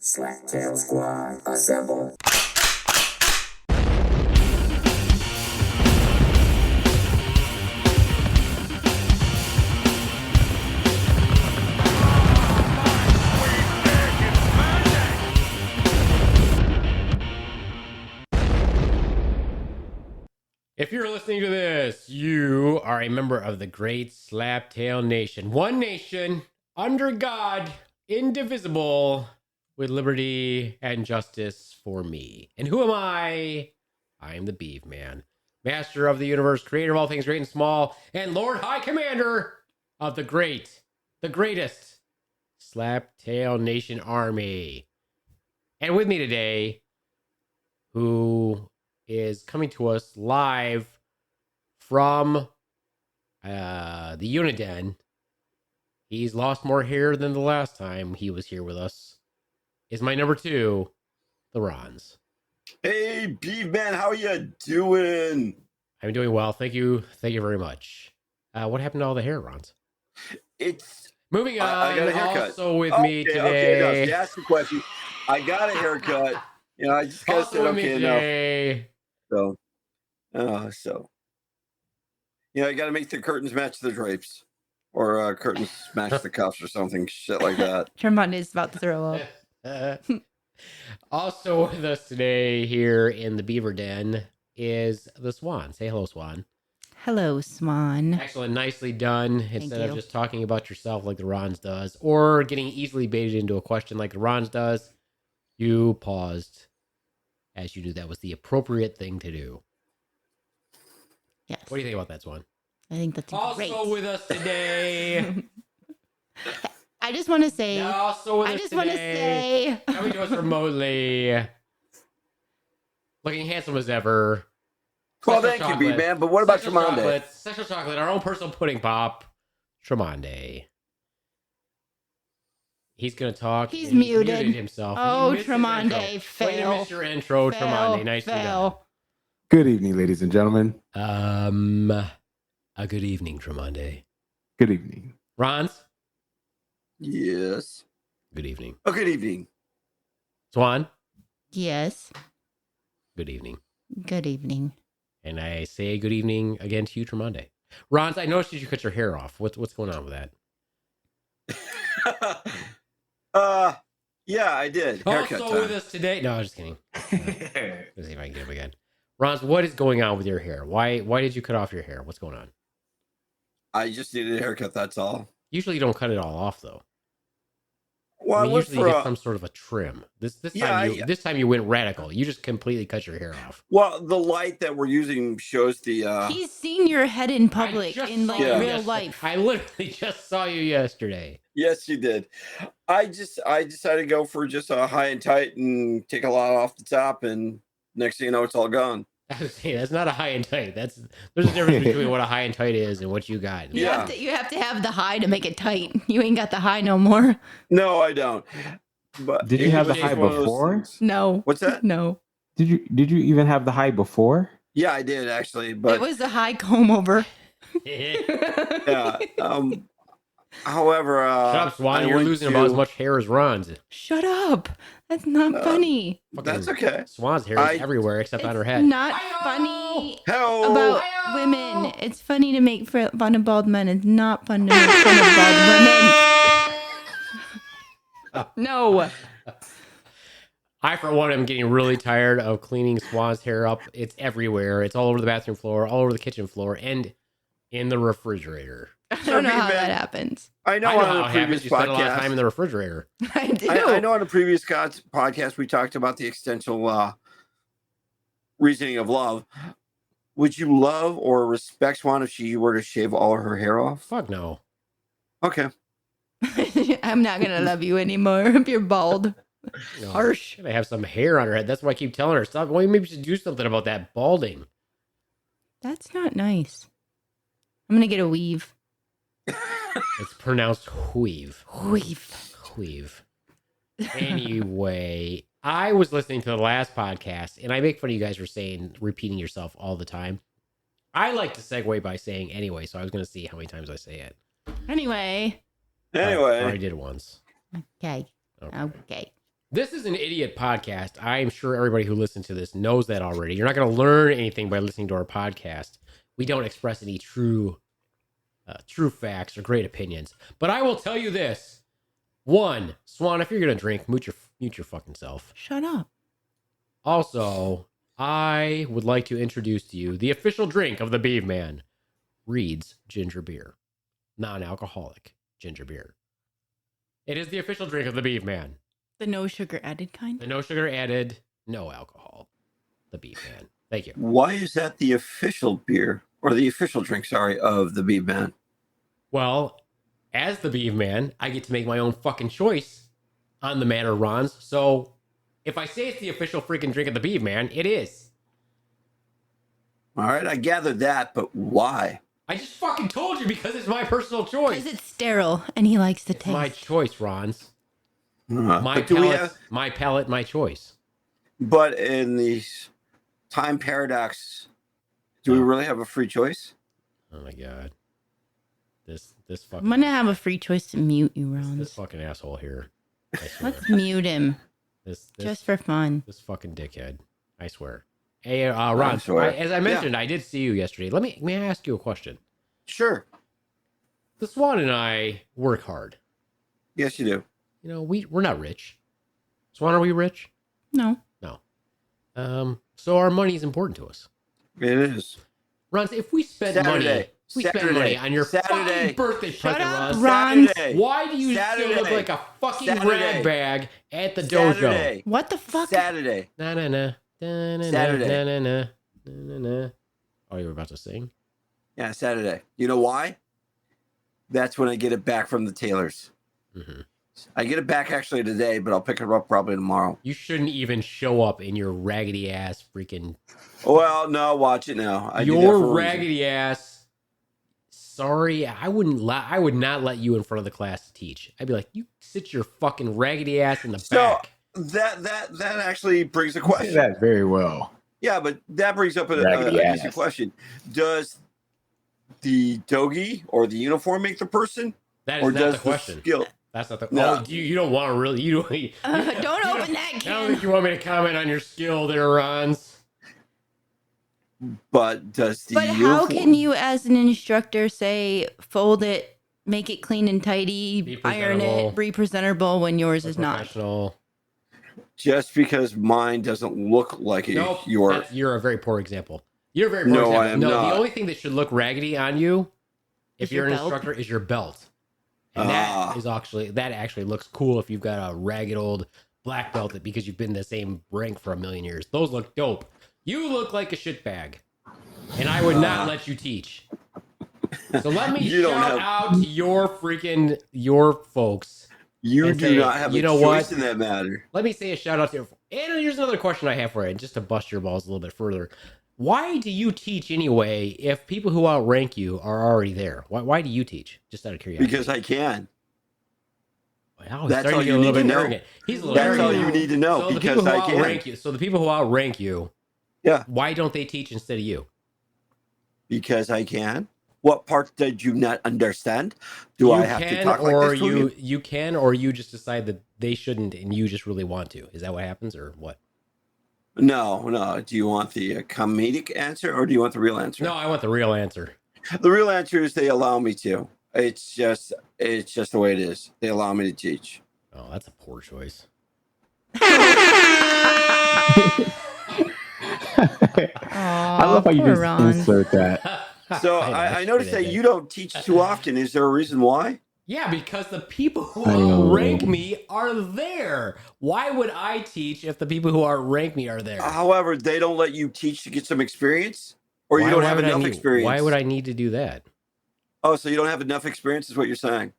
Slaptail Squad, assemble. If you're listening to this, you are a member of the great Slaptail Nation. One nation, under God, indivisible, with liberty and justice for me. And who am I? I am the Beaveman, master of the universe, creator of all things great and small, and Lord High Commander of the greatest Slaptail Nation army. And with me today, who is coming to us live from the Uniden. He's lost more hair than the last time he was here with us. Is my number 2, the Ronz. Hey, Beaveman, how you doing? I'm doing well. Thank you. Thank you very much. What happened to all the hair, Ronz? It's Moving on. I got a haircut. Also with me today. Okay, ask the question. I got a haircut. You know, I just gotta Also said with me okay enough. today. So, you know, you got to make the curtains match the drapes, or curtains match the cuffs, or something, shit like that. Tremont is about to throw up. Also with us today here in the Beaver Den is the Swan. Say hello, Swan. Hello, Swan. Excellent. Nicely done. Instead of you. just talking about yourself like the Ronz does, or getting easily baited into a question like the Ronz does, you paused. As you do, that was the appropriate thing to do. Yes. What do you think about that, Swan? I think that's great. Also with us today. I just want to say. Coming to us remotely. Looking handsome as ever. Well, Special thank you, chocolate. B-Man, but what about Special Tremonde? chocolate, Special chocolate, our own personal pudding pop, Tremonde. He's going to talk. He's and muted. Himself. Oh, He missed his Tremonde, intro. fail. Way to miss your intro, Tremonde. Nice to know. Good evening, ladies and gentlemen. A good evening, Tremonde. Good evening. Ronz? Yes. Good evening. Oh, good evening. Swan? Yes. Good evening. Good evening. And I say good evening again to you, Tremonde. Ronz, I noticed you cut your hair off. What's going on with that? Yeah, I did. Haircut Also time. with us today. No, I'm just kidding. Let's see if I can get him again. Ronz, what is going on with your hair? Why did you cut off your hair? What's going on? I just needed a haircut, that's all. Usually you don't cut it all off though. Well, I mean, I went usually for you get some sort of a trim. This time you went radical. You just completely cut your hair off. Well, the light that we're using shows the He's seen your head in public, in like saw you real life. I literally just saw you yesterday. Yes, you did. I decided to go for just a high and tight and take a lot off the top, and next thing you know, it's all gone. Hey, that's not a high and tight. There's a difference between what a high and tight is and what you got. You have to have the high to make it tight. You ain't got the high no more. No, I don't. But Did you have the high before? No. What's that? No. Did you even have the high before? Yeah, I did actually, but It was the high comb over. yeah. However, Shut up, Swan. You're losing about as much hair as Ron's. Shut up. That's not funny. That's okay. Swan's hair is everywhere except on her head. Not funny Hello. about women. It's funny to make fun of bald men. It's not fun to make fun of bald women. No. I, for one, am getting really tired of cleaning Swan's hair up. It's everywhere. It's all over the bathroom floor, all over the kitchen floor, and in the refrigerator. I don't know how that happens. I know how on it a happens. previous You spend a lot of time in podcast. the refrigerator. I do. I know on a previous podcast we talked about the existential reasoning of love. Would you love or respect Swan if she were to shave all of her hair off? Fuck no. Okay. I'm not going to love you anymore if you're bald. You know, Harsh. They have some hair on her head. That's why I keep telling her, stop. Well, maybe you should do something about that balding. That's not nice. I'm going to get a weave. It's pronounced weave. Weave. Weave. Anyway, I was listening to the last podcast, and I make fun of you guys for repeating yourself all the time. I like to segue by saying anyway, so I was going to see how many times I say it. Anyway. I already did it once. Okay. This is an idiot podcast. I'm sure everybody who listens to this knows that already. You're not going to learn anything by listening to our podcast. We don't express any true facts or great opinions. But I will tell you this. One, Swan, if you're going to drink, mute your fucking self. Shut up. Also, I would like to introduce to you the official drink of the Beaveman. Reed's ginger beer. Non-alcoholic ginger beer. It is the official drink of the Beaveman. The no sugar added kind? The no sugar added, no alcohol. The Beaveman. Thank you. Why is that the official beer or the official drink, of the Beaveman? Well, as the Beaveman, I get to make my own fucking choice on the matter, Ronz. So if I say it's the official freaking drink of the Beaveman, it is. All right, I gathered that, but why? I just fucking told you because it's my personal choice. Because it's sterile and he likes the It's taste. my choice, Ronz. But do we have, My palate, my choice. but in the time paradox, do we really have a free choice? Oh my god. This I'm fucking going to have a free choice to mute you, this Ron. fucking asshole here. I swear. Let's mute him. This Just for fun. this fucking dickhead. I swear. Hey, Ron, swear. as I mentioned, I did see you yesterday. May I ask you a question? Sure. The Swan and I work hard. Yes, you do. You know, we're not rich. Swan, are we rich? No. So our money is important to us. It is. Ron, if we spend money on your fucking birthday Shut present, up, Ron, Saturday. why do you still look Saturday. like a fucking Saturday. rag bag at the dojo? Saturday. What the fuck? Saturday. Na na na. Na, na, Saturday. Na, na, na, na, na, na. Oh, you were about to sing? Yeah, Saturday. You know why? That's when I get it back from the tailors. Mm-hmm. I get it back actually today, but I'll pick it up probably tomorrow. You shouldn't even show up in your raggedy ass freaking. Well, no, watch it now. I do that Your for a reason. raggedy ass. Sorry, I would not let you in front of the class to teach. I'd be like, you sit your fucking raggedy ass in the back. That actually brings a You say question. that very well. Yeah, but that brings up an Raggedy easy ass. question. Does the dogi or the uniform make the person? That is Or not does the question. skill? That's not the. No. Oh, you don't want to really. You don't. Don't open that I don't can. think you want me to comment on your skill there, Ronz. But does the But how uniform... can you, as an instructor, say fold it, make it clean and tidy, Be iron presentable. it, be presentable when yours is not? Professional. Just because mine doesn't look like it, Nope. your You're a very poor example. You're a very poor No, example. I am no, not. the only thing that should look raggedy on you, if Is you're your an belt? instructor, is your belt. And Ah. that actually looks cool if you've got a ragged old black belt because you've been in the same rank for a million years. Those look dope. You look like a shitbag. And I would not let you teach. So let me You don't shout have- out to your folks. you and do say, not have you a know choice what? in that matter. Let me say a shout out to and here's another question I have for you, just to bust your balls a little bit further. Why do you teach anyway if people who outrank you are already there? Why do you teach? Just out of curiosity. Because I can. Wow, he's That's starting all to get you a little need to bit know. arrogant. He's a little That's all arrogant. you need to know. So the because people who I can. outrank you. So the people who outrank you. Yeah. Why don't they teach instead of you? Because I can. What part did you not understand? Do you I have to can, talk like or this to you? you can, or you just decide that they shouldn't, and you just really want to. Is that what happens, or what? No. Do you want the comedic answer or do you want the real answer? No, I want the real answer. The real answer is they allow me to. It's just the way it is. They allow me to teach. Oh, that's a poor choice. I love how you poor just Ron. insert that. So know, I noticed that did. you don't teach too often. Is there a reason why? Yeah, because the people who I know. outrank me are there. Why would I teach if the people who outrank me are there? However, they don't let you teach to get some experience, or you Why- don't why have would I enough need- experience. Why would I need to do that? Oh, so you don't have enough experience is what you're saying.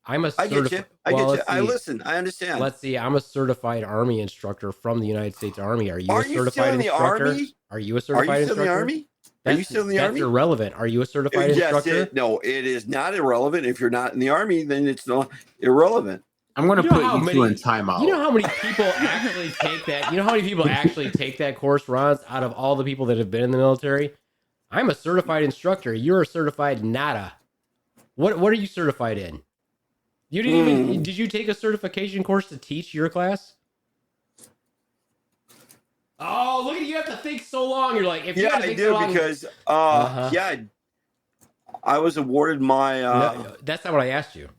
I'm a I get you. I well, get you. let's I see. listen. I understand. Let's see. I'm a certified Army instructor from the United States Army. Are you Are a you certified still in the instructor? Army? Are you a Are certified you still in instructor? the Army? Are you still in the That's Army? irrelevant. Are you a certified Yes. instructor? No, it is not irrelevant. If you're not in the Army, then it's not irrelevant. I'm going to You know put how you many- two in timeout. You know how many people actually take that? You know how many people actually take that course, Ron, out of all the people that have been in the military? I'm a certified instructor. You're a certified nada. What are you certified in? You didn't even did you take a certification course to teach your class? Oh, look at you! You have to think so long. You're like, if you Yeah, had to I think do so long, because Uh-huh. yeah, I was awarded my no, that's not what I asked you.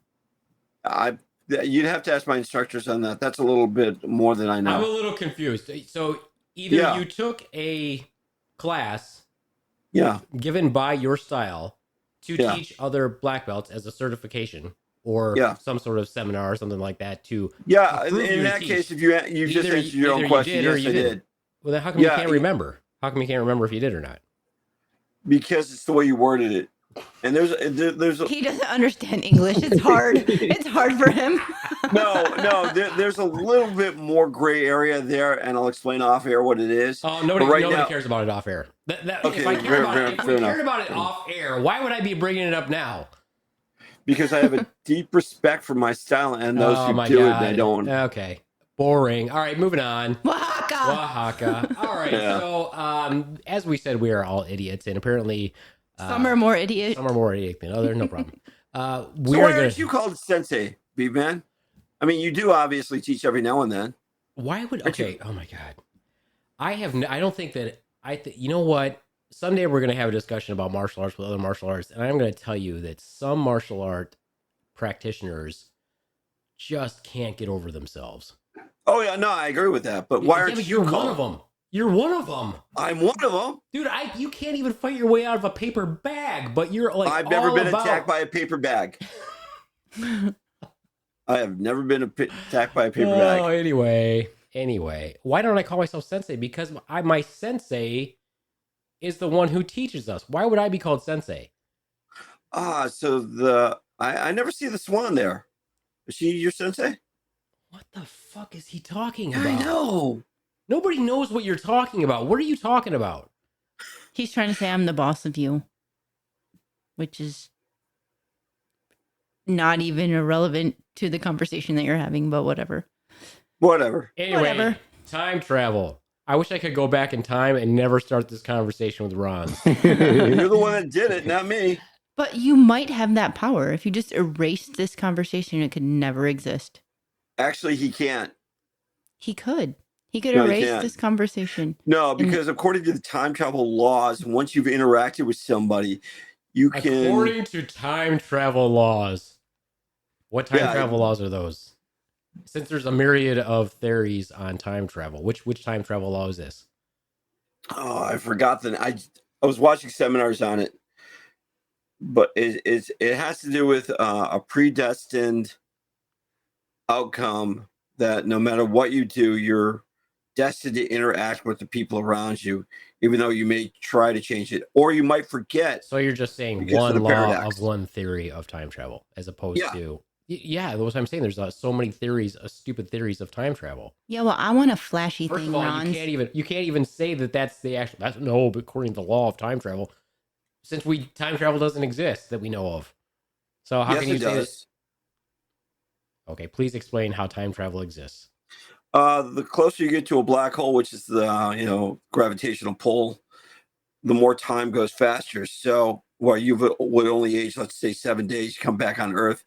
I you'd have to ask my instructors on that. That's a little bit more than I I'm a know. little confused. So either Yeah. you took a class Yeah. given by your style to Yeah. teach other black belts as a certification or Yeah. some sort of seminar or something like that to Yeah, approve you in to that teach. case, if you just Either- answered your own either you question, did or yes, you I didn't. did. Well, then how come Yeah, you can't remember? How come you can't remember if you did or not? Because it's the way you worded it. And there's He doesn't understand English. It's hard. It's hard for him. there's a little bit more gray area there, and I'll explain off air what it is. Oh, But nobody now, cares about it off air. Okay, if I care about it, if fair we enough. cared about it off air, why would I be bringing it up now? Because I have a deep respect for my style and those Oh who my do God. it, they don't. Okay. Boring. All right, moving on. Oaxaca. Oaxaca. All right. Yeah. So, as we said, we are all idiots, and apparently, Some are more idiots. some are more idiots than others. No problem. So We why are gonna. aren't you called Sensei, Beaveman? I mean, you do obviously teach every now and then. Why would? Aren't you- Okay. Oh my God. I don't think that you know what? Someday we're gonna have a discussion about martial arts with other martial arts, and I'm gonna tell you that some martial art practitioners just can't get over themselves. Oh yeah, no, I agree with that. But why Yeah, aren't but you you're called? one of them. You're one of them. I'm one of them. Dude, you can't even fight your way out of a paper bag, but you're like I've never all been about... attacked by a paper bag. I have never been attacked by a paper bag. Anyway, why don't I call myself sensei? Because my sensei is the one who teaches us. Why would I be called sensei? So I never see the swan there. Is she your sensei? What the fuck is he talking about? I know. Nobody knows what you're talking about. What are you talking about? He's trying to say I'm the boss of you, which is not even irrelevant to the conversation that you're having, but whatever. Whatever. Anyway, Whatever. time travel. I wish I could go back in time and never start this conversation with Ronz. You're the one that did it, not me. But you might have that power. If you just erased this conversation, it could never exist. Actually, he can't. He could. He could No, he erase can't. this conversation. No, because according to the time travel laws, once you've interacted with somebody, you can. According to time travel laws. What time Yeah, travel laws are those? Since there's a myriad of theories on time travel, which time travel law is this? Oh, I forgot that. I was watching seminars on it, but it has to do with a predestined outcome that no matter what you do, you're destined to interact with the people around you, even though you may try to change it, or you might forget. So you're just saying Because of one the law paradox. of one theory of time travel, as opposed Yeah. to yeah. That's what I'm saying. There's so many theories, stupid theories of time travel. Yeah, well, I want a flashy First thing, of all, Ronz. you can't even say that that's the actual. That's no, but according to the law of time travel, since time travel doesn't exist that we know of. So how Yes, can you it say does. that? Okay, please explain how time travel exists. The closer you get to a black hole, which is the gravitational pull, the more time goes faster. So while you would only age, let's say 7 days, you come back on Earth,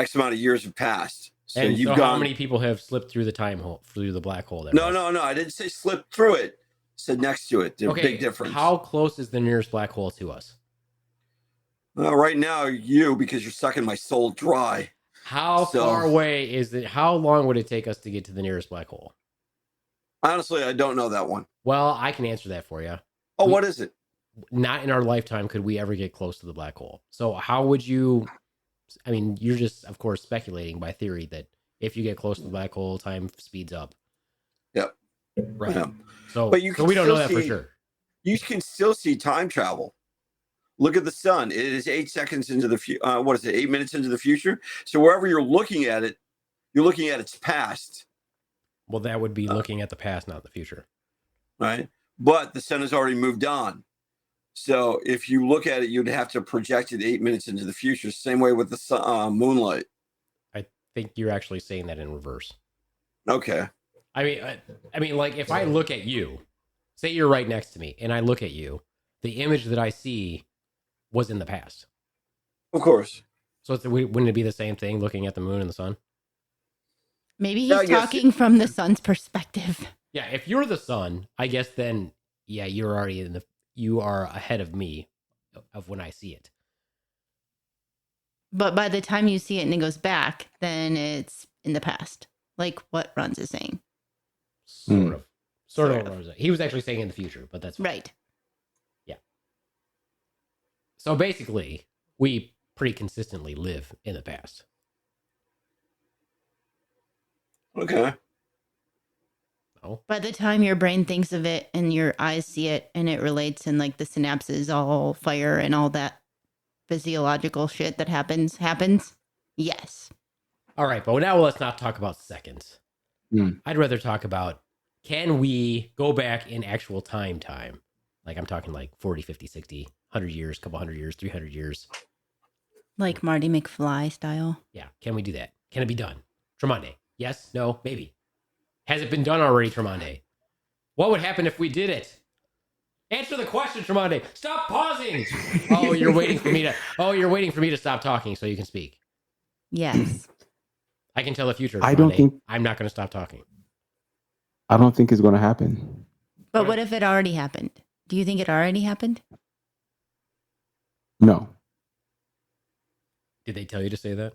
X amount of years have passed. So And you've so gone. how many people have slipped through the time hole, through the black hole? There, No. I didn't say slip through it. I said next to it. There's Okay, a big difference. how close is the nearest black hole to us? Right now, because you're sucking my soul dry. How far away is it? How long would it take us to get to the nearest black hole? Honestly, I don't know that one. Well, I can answer that for you. Oh, what is it? Not in our lifetime could we ever get close to the black hole. So how would you? I mean, you're just, of course, speculating by theory that if you get close to the black hole, time speeds up. Yep. Right. Yeah. So, But you so can we don't know still that for see- sure. You can still see time travel. Look at the sun. It is 8 seconds into the future. What is it? 8 minutes into the future. So wherever you're looking at it, you're looking at its past, Well, that would be looking at the past, not the future. right? But the sun has already moved on. So if you look at it, you'd have to project it 8 minutes into the future. Same way with the sun, moonlight. I think you're actually saying that in reverse. Okay. I mean, like if I look at you, say you're right next to me, and I look at you, the image that I see was in the past. Of course. So wouldn't it be the same thing looking at the moon and the sun? Maybe Yeah, I he's guess- talking from the sun's perspective. Yeah, if you're the sun, I guess then yeah, you are ahead of me of when I see it. But by the time you see it and it goes back, then it's in the past. Like what Ronz is saying. Sort of. Sort What Ronz was. He was actually saying in the future, but that's fine. Right. Yeah. So basically, we pretty consistently live in the past. Okay. Oh. By the time your brain thinks of it and your eyes see it and it relates and like the synapses all fire and all that physiological shit that happens. Yes. All right, but now let's not talk about seconds. I'd rather talk about, can we go back in actual time? Like I'm talking like 40, 50, 60, 100 years, couple hundred years, 300 years. Like Marty McFly style. Yeah, can we do that? Can it be done? Tremonde, yes, no, maybe. Has it been done already, Tremonde? What would happen if we did it? Answer the question, Tremonde. Stop pausing. Oh, you're waiting for me to stop talking so you can speak. Yes. I can tell the future. I don't Tremonde. think- I'm not going to stop talking. I don't think it's going to happen. But what if it already happened? Do you think it already happened? No. Did they tell you to say that?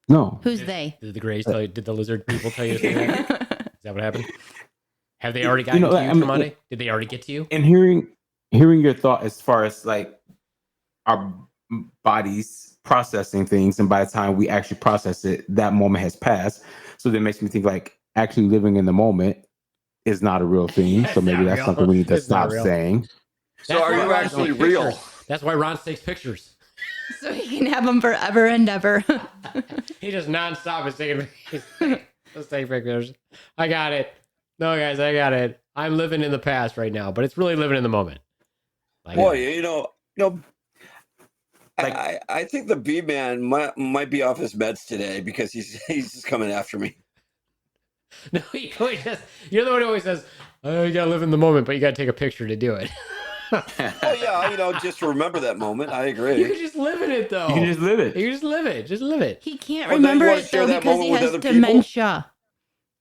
No. Who's they? Did the Greys tell you? Did the lizard people tell you to say that? Is that what happened? Have they already gotten to you, Tremonde? Did they already get to you? And hearing your thought as far as like our bodies processing things, and by the time we actually process it, that moment has passed. So that makes me think like actually living in the moment is not a real thing. So maybe that's real. something we need to It's not stop real. saying. So are why you Ron actually takes real? pictures. That's why Ron takes pictures. So he can have them forever and ever. He just nonstop is taking pictures. Let's take pictures. I got it. No, guys, I got it. I'm living in the past right now, but it's really living in the moment. Like, Boy, I think the Beaveman might be off his meds today because he's just coming after me. No, you're the one who always says, "Oh, you gotta live in the moment, but you gotta take a picture to do it." Oh yeah, just remember that moment. I You agree. can just live in it, though. You can just live it. You can just live it. Just live it. He can't Well, then you remember wanna it share though that because he moment with has other people? dementia.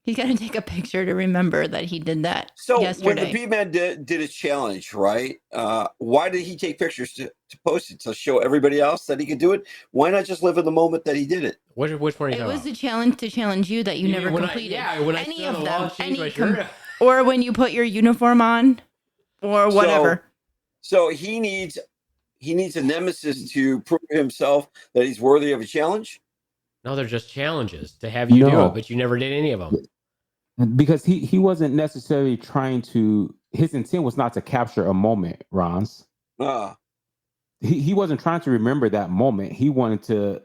He's got to take a picture to remember that he did that So yesterday. when the Beaveman did his challenge, right? Why did he take pictures to post it to show everybody else that he could do it? Why not just live in the moment that he did it? Which one are you It talking was about? the challenge to challenge you that you never When completed. when I any stood on of the wall them. and changed my Any shirt. or when you put your uniform on, or whatever. So he needs a nemesis to prove himself that he's worthy of a challenge. No, they're just challenges to have you do No. it, but you never did any of them. Because he wasn't necessarily trying to, his intent was not to capture a moment, Ronz. Ah, He wasn't trying to remember that moment. He wanted to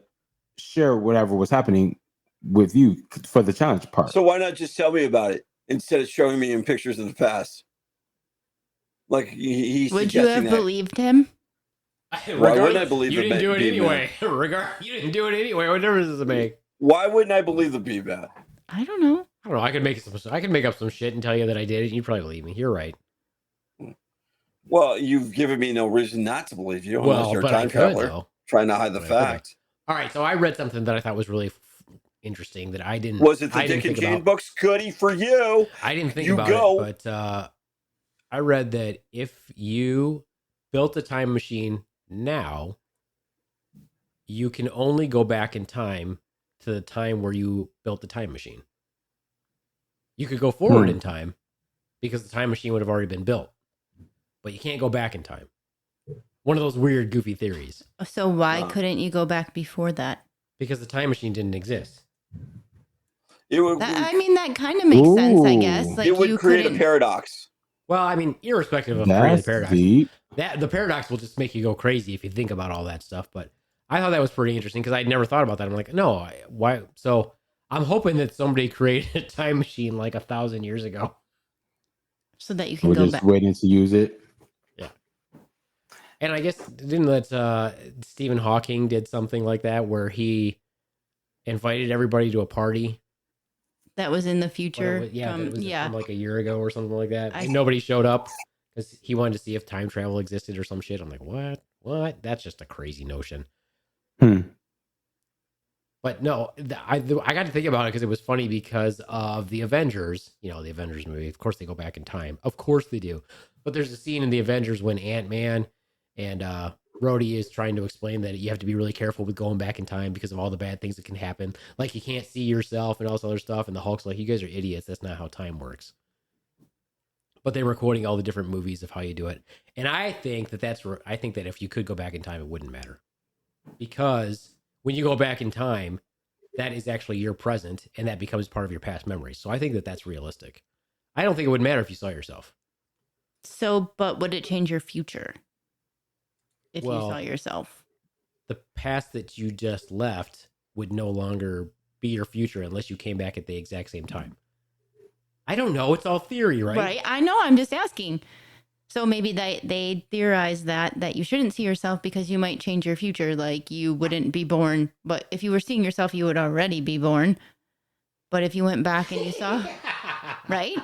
share whatever was happening with you for the challenge part. so why not just tell me about it instead of showing me in pictures of the past? Like he's Would you suggesting have that. believed him? Why wouldn't I believe you the didn't do it Beaveman? anyway? You didn't do it anyway. What difference does it make? Why wouldn't I believe the Beaveman? I don't know. I don't know. I could make up some shit and tell you that I did it. And you probably believe me. You're right. Well, you've given me no reason not to believe you unless Well, you're a but I time could traveler though. trying to hide the But I could. fact. All right. So I read something that I thought was really interesting that I didn't. Was it the I didn't Dick and think Jane about. books? Goody for you. I didn't think You about go. it, but I read that if you built a time machine now, you can only go back in time to the time where you built the time machine. You could go forward in time because the time machine would have already been built, but you can't go back in time. One of those weird, goofy theories. So why couldn't you go back before that? Because the time machine didn't exist. It would, I mean, that kind of makes sense, I guess. Ooh. Like it would you create a couldn't. paradox. Well, I mean, irrespective of creating That's the paradox, deep. the paradox will just make you go crazy if you think about all that stuff. But I thought that was pretty interesting because I'd never thought about that. I'm like, no, why? So I'm hoping that somebody created a time machine like 1,000 years ago. So that you can We're go just back. waiting to use it. Yeah. And I guess didn't that Stephen Hawking did something like that where he invited everybody to a party. That was in the But future. it was, from, it was yeah. from like a year ago or something like that. I- And nobody showed up because he wanted to see if time travel existed or some shit. I'm like, what? That's just a crazy notion. Hmm. But no, I got to think about it because it was funny because of the Avengers. You know, the Avengers movie. Of course, they go back in time. Of course, they do. But there's a scene in the Avengers when Ant-Man and Rhodey is trying to explain that you have to be really careful with going back in time because of all the bad things that can happen. Like you can't see yourself and all this other stuff. And the Hulk's like, "You guys are idiots. That's not how time works." But they were quoting all the different movies of how you do it. And I think I think that if you could go back in time, it wouldn't matter because when you go back in time, that is actually your present and that becomes part of your past memories. So I think that that's realistic. I don't think it would matter if you saw yourself. So, but would it change your future if you Well, saw yourself? The past that you just left would no longer be your future unless you came back at the exact same time. I don't know. It's all theory, right? Right. I know. I'm just asking. So maybe they theorize that you shouldn't see yourself because you might change your future. Like you wouldn't be born, but if you were seeing yourself, you would already be born. But if you went back and you saw, right?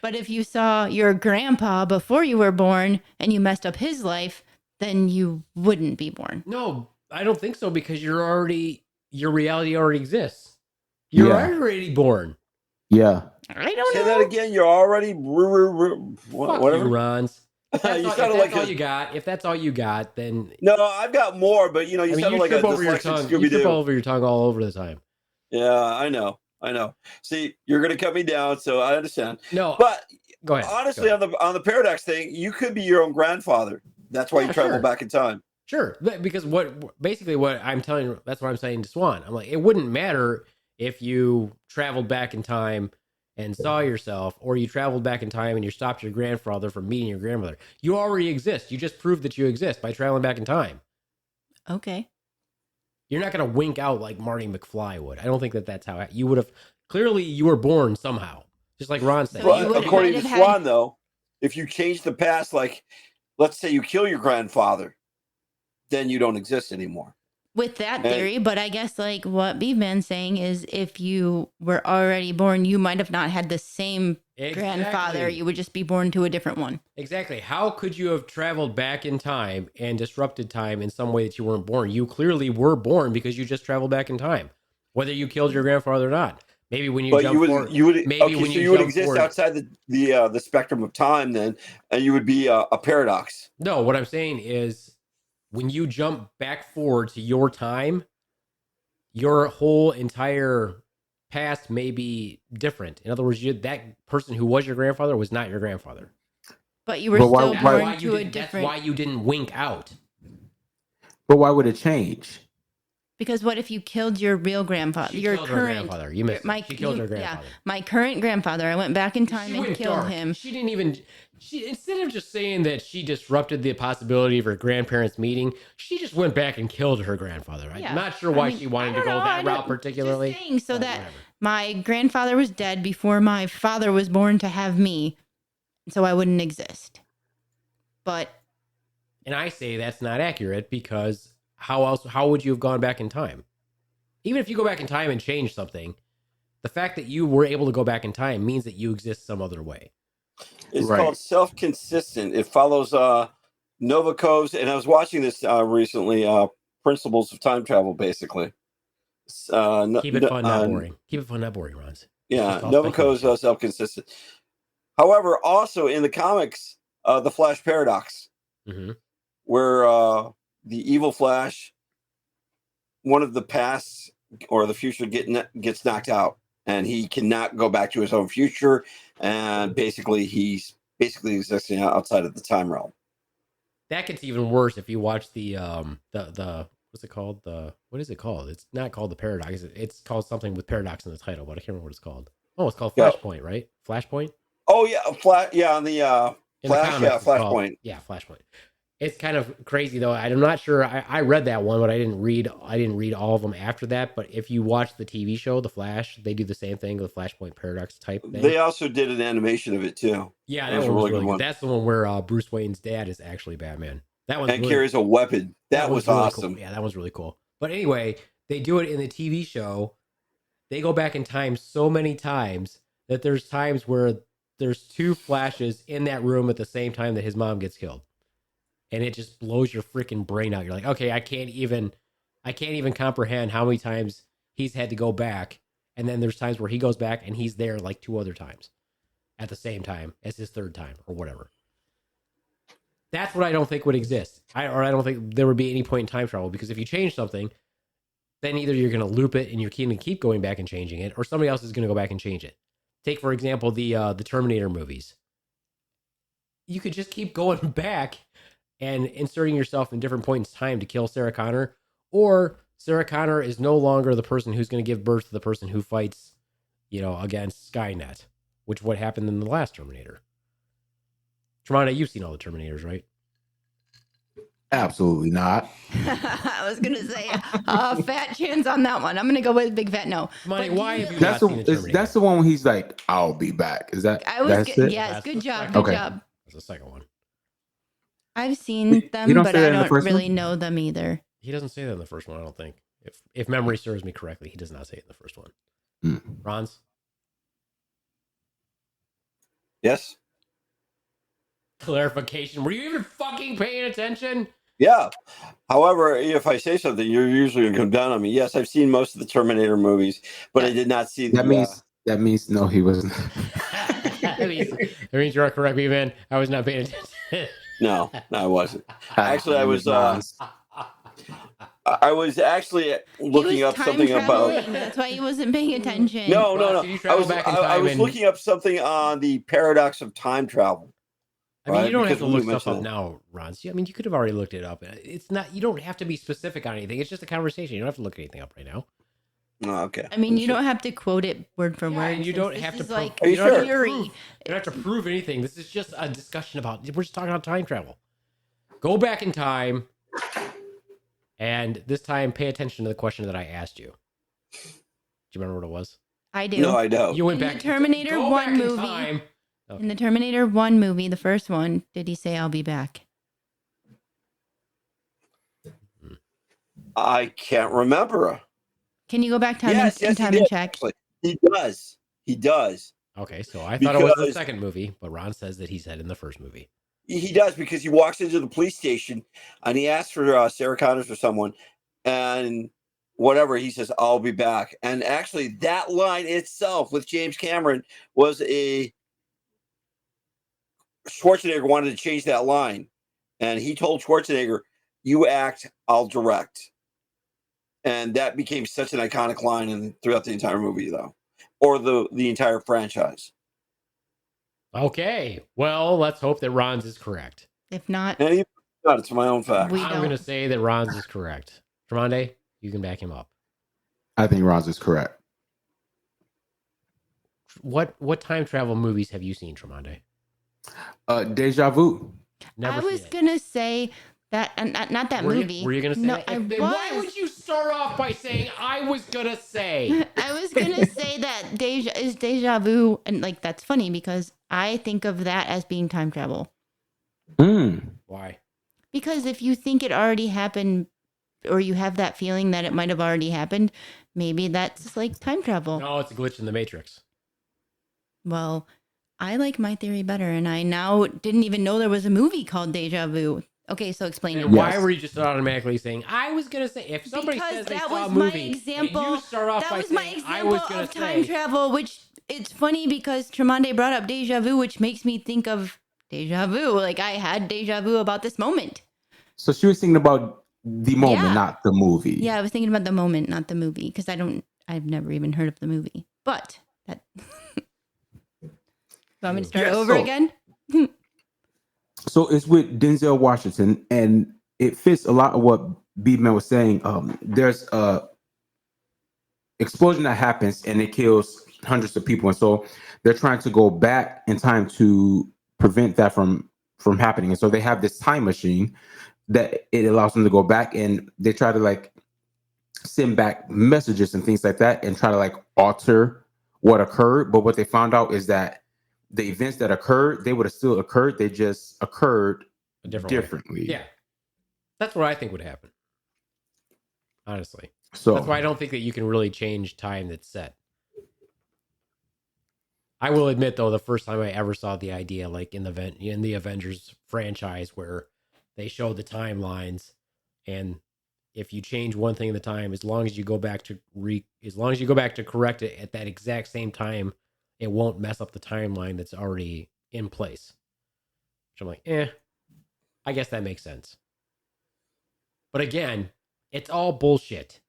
But if you saw your grandpa before you were born and you messed up his life, then you wouldn't be born. No, I don't think so because your reality already exists. You're Yeah. already born. Yeah. I don't Say know. that again. You're already Fuck whatever. you, Ronz. If that's, You all, if sounded that's like all you got, if that's all you got, then No, I've got more, but you I mean, sounded you like a trip over your dyslexic tongue. You Scooby trip Doo. over your tongue all over the time. Yeah, I know. See, you're gonna cut me down, so I understand. No, But go ahead. honestly, Go ahead. on the paradox thing, you could be your own grandfather. That's why Yeah, you travel sure. back in time. Sure, because what I'm telling you, that's what I'm saying to Swan. I'm like, it wouldn't matter if you traveled back in time and saw yourself, or you traveled back in time and you stopped your grandfather from meeting your grandmother. You already exist. You just proved that you exist by traveling back in time. Okay. You're not going to wink out like Marty McFly would. I don't think that that's how you would have. Clearly, you were born somehow, just like Ron said. So you But would- according might to have had- Swan, though, if you change the past, like let's say you kill your grandfather, then you don't exist anymore. With that And- theory, but I guess like what Beaveman's saying is if you were already born, you might have not had the same grandfather. Exactly. You would just be born to a different one. Exactly. How could you have traveled back in time and disrupted time in some way that you weren't born? You clearly were born because you just traveled back in time, whether you killed your grandfather or not. Maybe when you But jump you would forward, you would maybe okay, when so you you would jump exist forward- outside the spectrum of time then, and you would be a paradox. No, what I'm saying is when you jump back forward to your time, your whole entire past may be different. In other words, that person who was your grandfather was not your grandfather. But you were But why- still That's why- born why, to a that's different. why you didn't wink out. But why would it change? Because what if you killed your real grandfather? She your killed her current grandfather. You missed it. She killed her grandfather. my current grandfather. I went back in time She and went killed dark. him. She didn't even. She instead of just saying that she disrupted the possibility of her grandparents meeting, she just went back and killed her grandfather. Yeah. I'm not sure why I mean, she wanted I to don't go know. that route particularly. Just saying, so but that whatever. my grandfather was dead before my father was born to have me, so I wouldn't exist. But And I say that's not accurate because how would you have gone back in time? Even if you go back in time and change something, the fact that you were able to go back in time means that you exist some other way. It's Right. called self-consistent. It follows Novikov's, and I was watching this recently. Principles of time travel, basically. Keep it fun, not boring. Keep it fun, not boring, Ronz. Yeah, Just all Novikov's speculation. self-consistent. However, also in the comics, the Flash paradox, Mhm. where the evil Flash, one of the pasts or the future gets knocked out, and he cannot go back to his own future, and he's existing outside of the time realm. That gets even worse if you watch the what's it called? What is it called? It's not called the Paradox. It's called something with Paradox in the title, but I can't remember what it's called. Oh, it's called Yeah. Flashpoint, right? Flashpoint? Oh yeah, on the In the Flash, comics, it's called- Flashpoint. Yeah, Flashpoint. It's kind of crazy though. I'm not sure. I read that one, but I didn't read all of them after that. But if you watch the TV show, The Flash, they do the same thing, the Flashpoint paradox type thing. They also did an animation of it too, Yeah, that that was a one was really good really one. good. That's the one where Bruce Wayne's dad is actually Batman. That one's and really, carries a weapon. That was one's really awesome. Cool. Yeah, that one's really cool. But anyway, they do it in the TV show. They go back in time so many times that there's times where there's two Flashes in that room at the same time that his mom gets killed. And it just blows your freaking brain out. You're like, okay, I can't even I can't even comprehend how many times he's had to go back. And then there's times where he goes back and he's there like 2 other times at the same time as his third time or whatever. That's what I don't think would exist. I don't think there would be any point in time travel, because if you change something, then either you're going to loop it and you're going to keep going back and changing it, or somebody else is going to go back and change it. Take, for example, the Terminator movies. You could just keep going back and inserting yourself in different points in time to kill Sarah Connor, or Sarah Connor is no longer the person who's going to give birth to the person who fights, against Skynet, which what happened in the last Terminator. Tremonda, you've seen all the Terminators, right? Absolutely not. I was gonna say fat chance on that one. I'm gonna go with big fat no. Money, But why you- have you That's not seen the Terminator? that's the one when he's like, "I'll be back." Is that? I was that's it? yes, That's good the job, second good one. job. That's the second one. I've seen You them, don't but say I that in the don't first really one? know them either. He doesn't say that in the first one, I don't think. If memory serves me correctly, he does not say it in the first one. Hmm. Ronz? Yes. Clarification. Were you even fucking paying attention? Yeah. However, if I say something, you're usually going to come down on me. Yes, I've seen most of the Terminator movies, but I did not see the. That means no, he wasn't. that means you're correct, man. I was not paying attention. No, I wasn't. Actually, I was. Ronz. I was actually looking He was up time something traveling. about. That's why he wasn't paying attention. No, Ross, did you travel back in I time was and- looking up something on the paradox of time travel. I mean, you don't have Because to we look stuff up mentioned now, Ronz. I mean, you could have already looked it up. It's not. You don't have to be specific on anything. It's just a conversation. You don't have to look anything up right now. Oh, okay. I mean, you don't have to quote it word for Yeah, word. and you since don't this have to is prove- like Are you sure? theory. You don't have to prove anything. This is just a discussion about. We're just talking about time travel. Go back in time, and this time, pay attention to the question that I asked you. Do you remember what it was? I do. No, I don't. You went In back. the Terminator go 1 back in movie. time. In the Terminator 1 movie, the first one, did he say, "I'll be back"? I can't remember. Can you go back time Yes, in yes, time he and did. check? Actually, he does. He does. Okay, so I thought it was the Because- second movie, but Ron says that he said in the first movie. He does, because he walks into the police station and he asks for Sarah Connors or someone, and whatever, he says, "I'll be back." And actually, that line itself with James Cameron was a Schwarzenegger wanted to change that line, and he told Schwarzenegger, "You act, I'll direct." And that became such an iconic line throughout the entire movie, though, or the entire franchise. Okay, well, let's hope that Ron's is correct. If not, And he, not, it's my own fact. We I'm don't. going to say that Ron's is correct. Tremonde, you can back him up. I think Ronz is correct. What time travel movies have you seen, Tremonde? Deja Vu. Never I seen was it. gonna say that, and not that Were movie. You, were you going to say No, that? I Then why was. would you start off by saying I was going to say? I was gonna say that deja vu, and like that's funny because I think of that as being time travel. Why? Because if you think it already happened, or you have that feeling that it might have already happened, maybe that's like time travel. No, it's a glitch in the Matrix. Well, I like my theory better, and I now didn't even know there was a movie called Deja Vu. Okay, so explain And it. why Yes. were you just automatically saying I was going to say? If somebody Because says they that saw a was my movie, example. and you start off That by was my saying I was example going of to time say. travel, which it's funny because Tremonde brought up deja vu, which makes me think of deja vu. Like I had deja vu about this moment. So she was thinking about the moment, Yeah. not the movie. Yeah, I was thinking about the moment, not the movie, because I've never even heard of the movie. But that. Want me to start Yes, over so- again? So it's with Denzel Washington, and it fits a lot of what Beaveman was saying. There's a explosion that happens, and it kills hundreds of people, and so they're trying to go back in time to prevent that from happening. And so they have this time machine that it allows them to go back, and they try to like send back messages and things like that, and try to like alter what occurred. But what they found out is that the events that occurred, they would have still occurred. They just occurred A different way. differently. Yeah. That's what I think would happen. Honestly. So That's why I don't think that you can really change time that's set. I will admit, though, the first time I ever saw the idea, like in the Avengers franchise, where they showed the timelines and if you change one thing at the time, as long as you go back to correct it at that exact same time, it won't mess up the timeline that's already in place. Which I'm like, I guess that makes sense. But again, it's all bullshit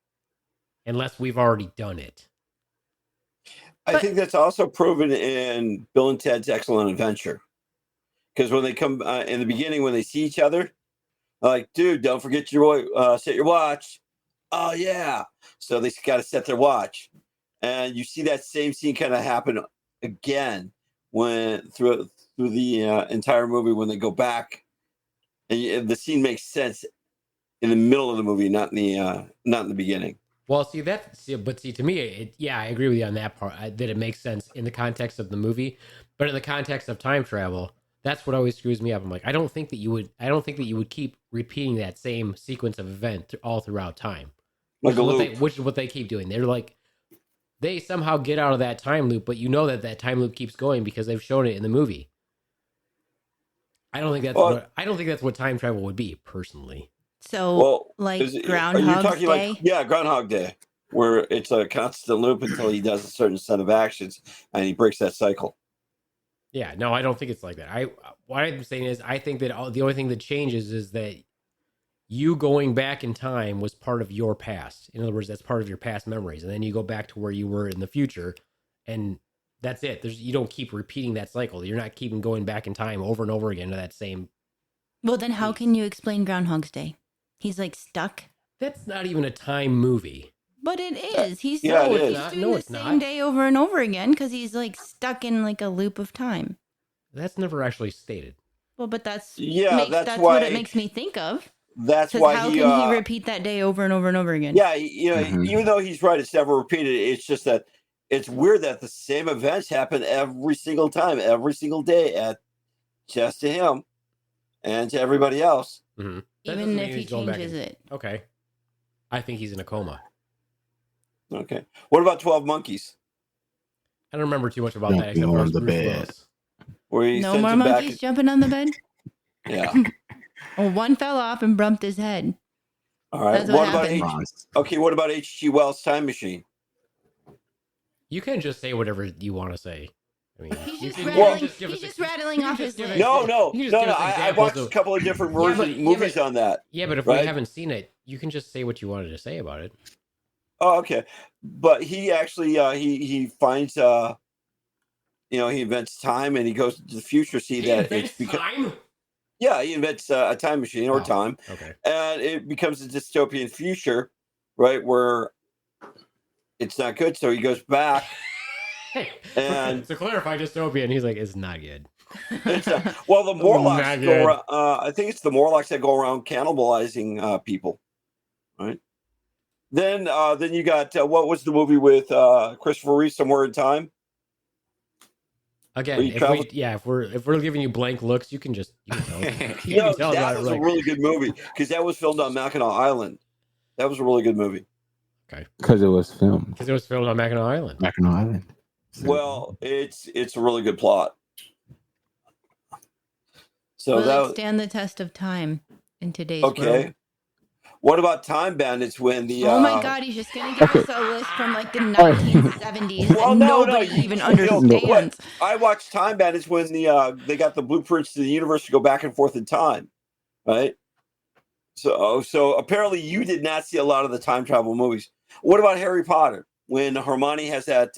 unless we've already done it. I think that's also proven in Bill and Ted's Excellent Adventure. Because when they come in the beginning, when they see each other, like, dude, don't forget your set your watch. Oh yeah. So they got to set their watch, and you see that same scene kind of happen again when through the entire movie when they go back, and the scene makes sense in the middle of the movie, not in the beginning. Well, to me, I agree with you on that part. That it makes sense in the context of the movie, but in the context of time travel, that's what always screws me up. I'm like, I don't think that you would keep repeating that same sequence of event all throughout time. Like which is what they keep doing. They're like, they somehow get out of that time loop, but you know that time loop keeps going because they've shown it in the movie. I don't think that's what time travel would be, personally. So, Groundhog Day? Groundhog Day, where it's a constant loop until he does a certain set of actions and he breaks that cycle. Yeah, no, I don't think it's like that. What I'm saying is, I think that the only thing that changes is that you going back in time was part of your past. In other words, that's part of your past memories, and then you go back to where you were in the future, and that's it. You don't keep repeating that cycle. You're not keeping going back in time over and over again to that same. Well, then how can you explain Groundhog's Day? He's like stuck. That's not even a time movie. But it is. He's it is. He's doing the same day over and over again because he's like stuck in like a loop of time. That's never actually stated. Well, but that's why, what it makes me think of. That's why how can he repeat that day over and over and over again? Yeah, even though he's right, it's never repeated. It's just that it's weird that the same events happen every single time, every single day, just to him and to everybody else. Mm-hmm. Even if he changes it. Okay. I think he's in a coma. Okay. What about 12 Monkeys? I don't remember too much about that except for the bed. No more monkeys jumping on the bed? Yeah. Well, one fell off and bumped his head. All right. That's what happened. What about H.G. Wells' Time Machine? You can just say whatever you want to say. I mean, he's just rattling off his list. No. I watched a couple of different movies on that. Yeah, but if we haven't seen it, you can just say what you wanted to say about it. Oh, okay. But he actually he finds he invents time and he goes to the future. Time? Yeah, he invents a time machine or time. Okay. And it becomes a dystopian future, right, where it's not good. So he goes back. And to clarify dystopian, he's like, it's not good. The Morlocks go around, I think it's the Morlocks that go around cannibalizing people, right? Then you got what was the movie with Christopher Reeve, Somewhere in Time? Again, if we're giving you blank looks, you can tell. That was a really good movie because that was filmed on Mackinac Island. That was a really good movie. Okay, because it was filmed on Mackinac Island. Mackinac Island. Well, it's a really good plot. So will it stand the test of time in today's world? What about Time Bandits when the... Oh my God, he's just going to give us a list from like the 1970s and nobody even understands. I watched Time Bandits when they got the blueprints to the universe to go back and forth in time, right? So apparently you did not see a lot of the time travel movies. What about Harry Potter when Hermione has that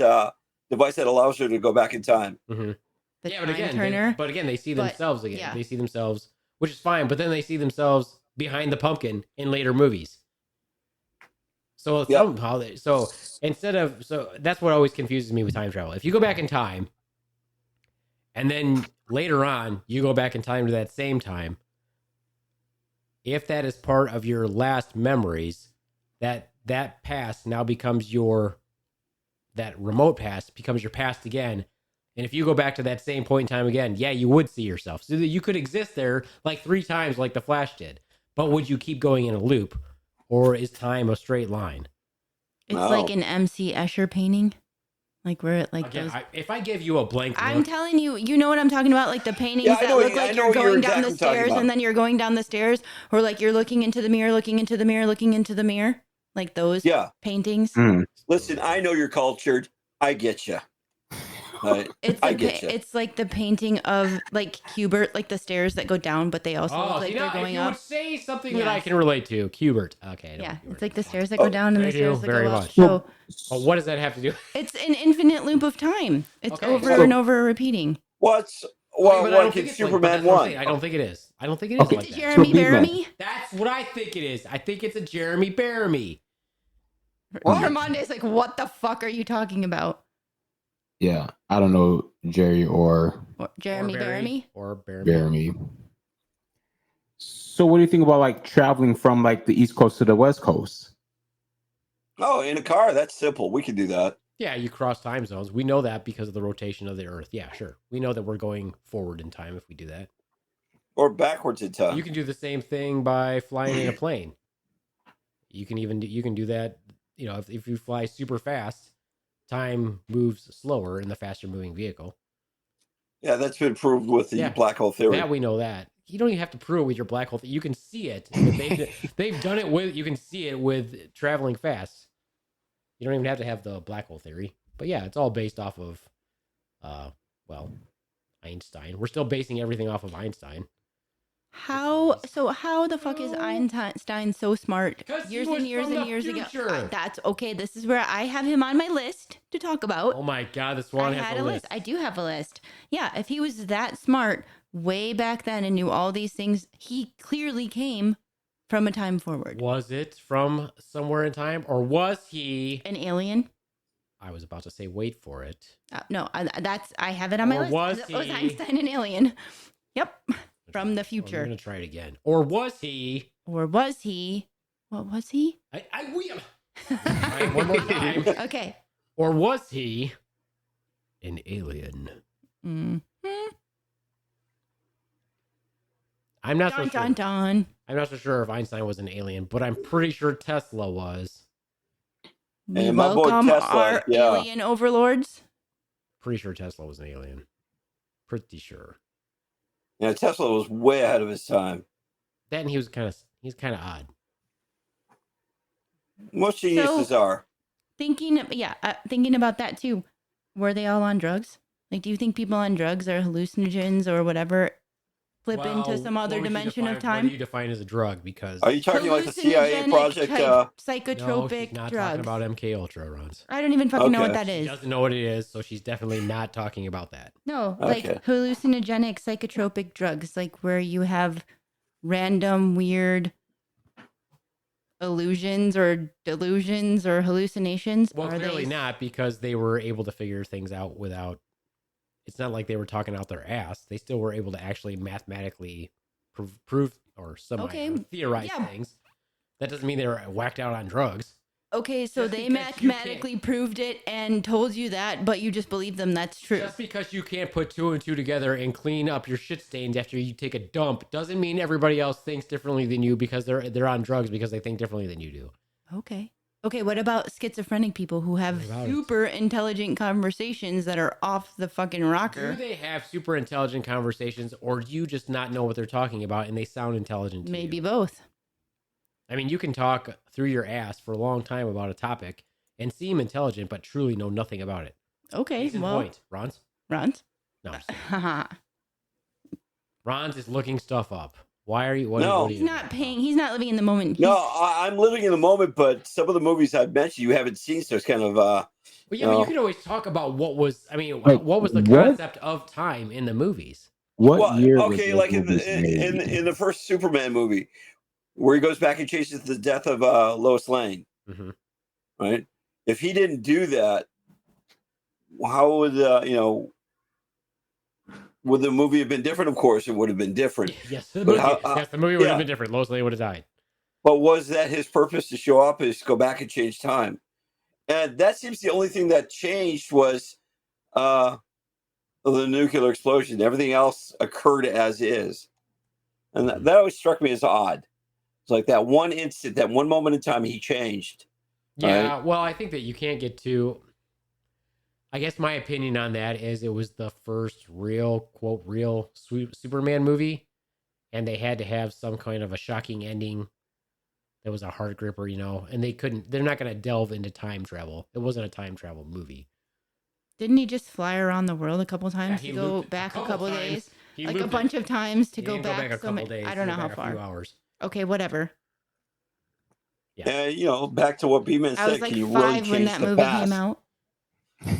device that allows her to go back in time? Mm-hmm. But again, they see themselves again. Yeah. They see themselves, which is fine, but then they see themselves behind the pumpkin in later movies. So that's what always confuses me with time travel. If you go back in time and then later on you go back in time to that same time, if that is part of your last memories, that past now becomes that remote past becomes your past again. And if you go back to that same point in time again, yeah, you would see yourself. So that you could exist there like 3 times like the Flash did. But would you keep going in a loop, or is time a straight line? It's like an MC Escher painting Like where it like Again, those. if I give you a blank I'm look, telling you, you know what I'm talking about? Like the paintings Yeah, I that know look what- I like know you're what you're going down the exactly talking stairs about. and then you're going down the stairs, or like you're looking into the mirror, looking into the mirror, looking into the mirror. Like those Yeah. paintings. Mm. Listen, I know you're cultured. I get you. Right? It's I the get you. it's like the painting of like Cubert, like the stairs that go down, but they also look oh, like see they're now, if going you up. would say something that I Yes. can relate to, Cubert. Okay, I know Yeah, what Cubert it's like is. the stairs that Oh, go down and I the do, stairs that very go up. much. So Oh, what does that have to do? it's an infinite loop of time. It's Okay. over So- and over repeating. What's But I like don't in think it's like, but Superman that's what I'm 1? saying. I don't think it is. I don't think it is Okay. like that. Jeremy So, Beaveman. Bearimy? That's what I think it is. I think it's a Jeremy Bearimy. What? Armando's like, what the fuck are you talking about? Yeah, I don't know Jerry or Or Jeremy or Barry, Bearimy? or Bearimy. Jeremy. So, what do you think about like traveling from like the East Coast to the West Coast? Oh, in a car. That's simple. We can do that. Yeah, you cross time zones. We know that because of the rotation of the Earth. Yeah, sure. We know that we're going forward in time if we do that. Or backwards in time. You can do the same thing by flying in a plane. You can even you can do that. You know, if you fly super fast, time moves slower in the faster moving vehicle. Yeah, that's been proved with the Yeah. black hole theory. That we know that. You don't even have to prove it with your black hole. You can see it. They've done it with. You can see it with traveling fast. You don't even have to have the black hole theory. But yeah, it's all based off of, well, Einstein. We're still basing everything off of Einstein. How the fuck is Einstein so smart? 'Cause he Years was and years from and the years future. ago. That's okay. This is where I have him on my list to talk about. Oh my God, this I one had has a list. I do have a list. Yeah, if he was that smart way back then and knew all these things, he clearly came from a time forward. Was it from somewhere in time, or was he? An alien? I was about to say, wait for it. No, I have it on my Or list. was Was he- Einstein an alien? Yep, from the I'm future. gonna try it again. Or was he? Or was he? What was he? We. All right, one more time. Okay. Or was he an alien? Mm. I'm not Dun so sure. dun dun. I'm not so sure if Einstein was an alien, but I'm pretty sure Tesla was. We And my boy welcome Tesla, our yeah. alien overlords. Pretty sure Tesla was an alien. Pretty sure. Yeah, Tesla was way ahead of his time. Then he's kind of odd. Most geniuses are. Thinking about that too. Were they all on drugs? Like, do you think people on drugs are hallucinogens or whatever flip into some other dimension of What time? do you define as a drug? Because Are you talking like the CIA Hallucinogenic project? type no, she's psychotropic not drugs. talking about MK Ultra runs. I don't even fucking know what Okay. that She is. doesn't know what it is, so she's definitely not talking about that. No, Okay. like hallucinogenic psychotropic drugs, like where you have random weird illusions or delusions or hallucinations. Well, Are clearly they not, because they were able to figure things out without. It's not like they were talking out their ass. They still were able to actually mathematically prove or theorize yeah. things. That doesn't mean they were whacked out on drugs. Okay, so Just they because you mathematically proved it and told you that, but you just believe them. That's true. Just because you can't put two and two together and clean up your shit stains after you take a dump doesn't mean everybody else thinks differently than you because they're on drugs because they think differently than you do. Okay. Okay, what about schizophrenic people who have What about it? super intelligent conversations that are off the fucking Do rocker? they have super intelligent conversations, or do you just not know what they're talking about and they sound intelligent to Maybe you? both. I mean, you can talk through your ass for a long time about a topic and seem intelligent, but truly know nothing about it. Okay, Case in well, point, Ronz? Ronz? No, I'm just kidding. Haha. Ronz is looking stuff up. Why are you? What, No. what are He's you not paying. He's not living in the moment. No, He's- I'm living in the moment, but some of the movies I've mentioned you haven't seen, so it's kind of Well, yeah, but No. you can always talk about what was. I mean, Like, what was the what? concept of time in the movies? What well, year? okay, was like in movies made? in the first Superman movie, where he goes back and chases the death of Lois Lane, Mm-hmm. right? If he didn't do that, how would would the movie have been different? Of course, it would have been different. Yes, the But movie, how- yes, the movie would yeah. have been different. Lois Lane would have died. But was that his purpose to show up? Is go back and change time? And that seems the only thing that changed was the nuclear explosion. Everything else occurred as is, and that always struck me as odd. It's like that one instant, that one moment in time, he changed. Yeah, well, I think that you can't get too. I guess my opinion on that is it was the first real, quote, real Superman movie. And they had to have some kind of a shocking ending that was a heart gripper, and they're not going to delve into time travel. It wasn't a time travel movie. Didn't he just fly around the world a couple times he to go looped back a couple days? He Like a looped bunch of times to He go didn't back. a couple days. I don't know how A few far. hours. Okay, whatever. Yeah. And back to what Beaveman I was said, like can you 5 really when change that the movie past? came out.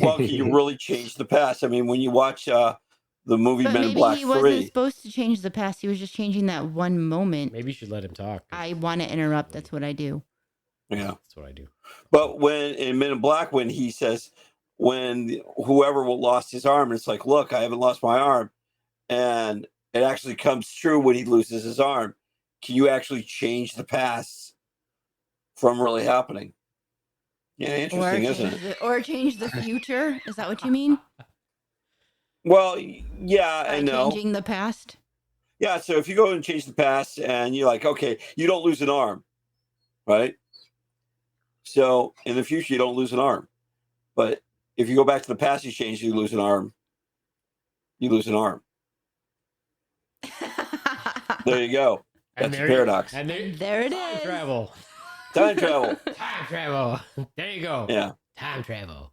Well, can you really change the past? I mean, when you watch the movie But Men in maybe Black he wasn't 3, supposed to change the past. He was just changing that one moment. Maybe you should let him talk. I want to interrupt. That's what I do. yeah, That's what I do. but when in Men in Black, when he says, when whoever lost his arm, it's like, look, I haven't lost my arm, and it actually comes true when he loses his arm. Can you actually change the past from really happening? Yeah, interesting, isn't it? Or change the future? Is that what you mean? Well, yeah, By and no. changing the past? Yeah, so if you go and change the past and you're like, okay, you don't lose an arm, right? So in the future, you don't lose an arm. But if you go back to the past, you change, you lose an arm. You lose an arm. There you go. That's a paradox. And there it time is. travel. Time travel. Time travel. There you go. Yeah. Time travel.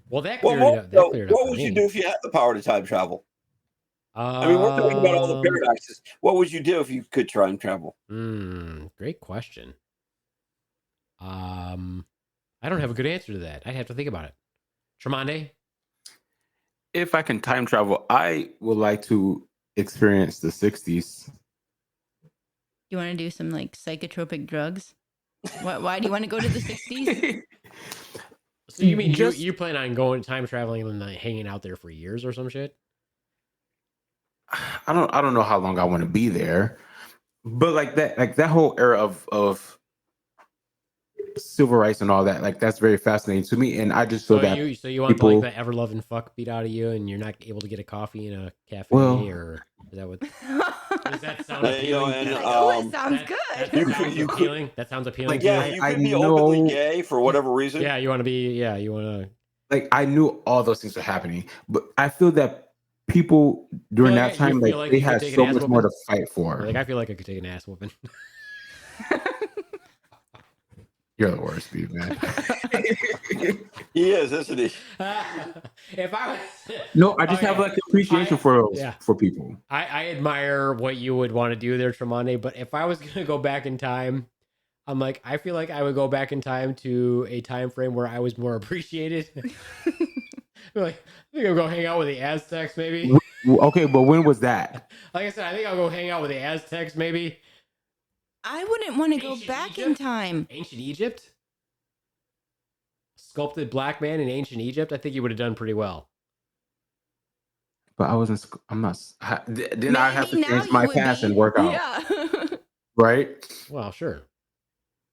Well, that Well, cleared it up. what would you do if you had the power to time travel? I mean, we're talking about all the paradoxes. What would you do if you could time travel? Great question. I don't have a good answer to that. I'd have to think about it. Tremonde? If I can time travel, I would like to experience the 60s. You want to do some like psychotropic drugs? Why do you want to go to the 60s? So you mean you plan on going time traveling and like hanging out there for years or some shit? I don't know how long I want to be there, but like that whole era of civil rights and all that, like that's very fascinating to me, and I just feel that you want the, like the ever loving fuck beat out of you, and you're not able to get a coffee in a cafe, or is that what? Does that sound appealing? It sounds good. That sounds appealing. Like, yeah, you could be openly gay for whatever reason. Yeah, you want to be. Yeah, you want to. Like, I knew all those things were happening, but I feel that people during that time, like they had so much more to fight for. Like, I feel like I could take an ass whooping. You're the worst, dude, man. He is, isn't he? If I was, no, I just have like appreciation for people. I admire what you would want to do there, Tremonde. But if I was gonna go back in time, I'm like, I feel like I would go back in time to a time frame where I was more appreciated. Like, I think I'll go hang out with the Aztecs, maybe. Okay, but when was that? Like I said, I think I'll go hang out with the Aztecs, maybe. I wouldn't want to go back in time. Ancient Egypt? Sculpted black man in ancient Egypt? I think you would have done pretty well. But I'm not. Then I have to change my past and work out. Yeah. Right? Well, sure.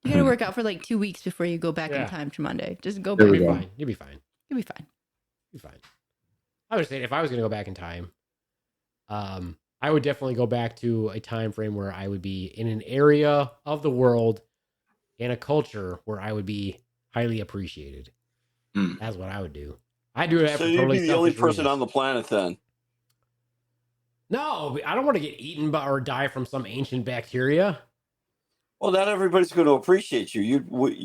You gotta work out for like 2 weeks before you go back in time, Tremonde. Just go There back. we go. You'll be fine. You'll be fine. You'll be fine. I was saying, if I was going to go back in time, I would definitely go back to a time frame where I would be in an area of the world in a culture where I would be highly appreciated. That's what I would do. I do it. So you'd be the only person on the planet then? No, I don't want to get eaten by or die from some ancient bacteria. Well, not everybody's going to appreciate you.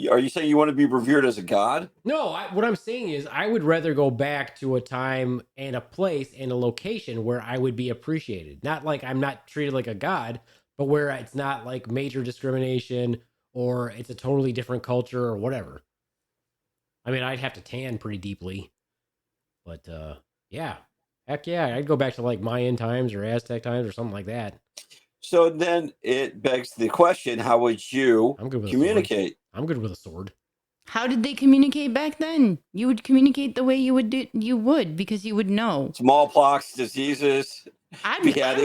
Are you saying you want to be revered as a god? No, what I'm saying is I would rather go back to a time and a place and a location where I would be appreciated. Not like I'm not treated like a god, but where it's not like major discrimination or it's a totally different culture or whatever. I mean, I'd have to tan pretty deeply. But yeah. Heck yeah, I'd go back to like Mayan times or Aztec times or something like that. So then it begs the question, how would you communicate? I'm good with a sword. How did they communicate back then? You would communicate the way you would because you would know. Smallpox, diseases, I'm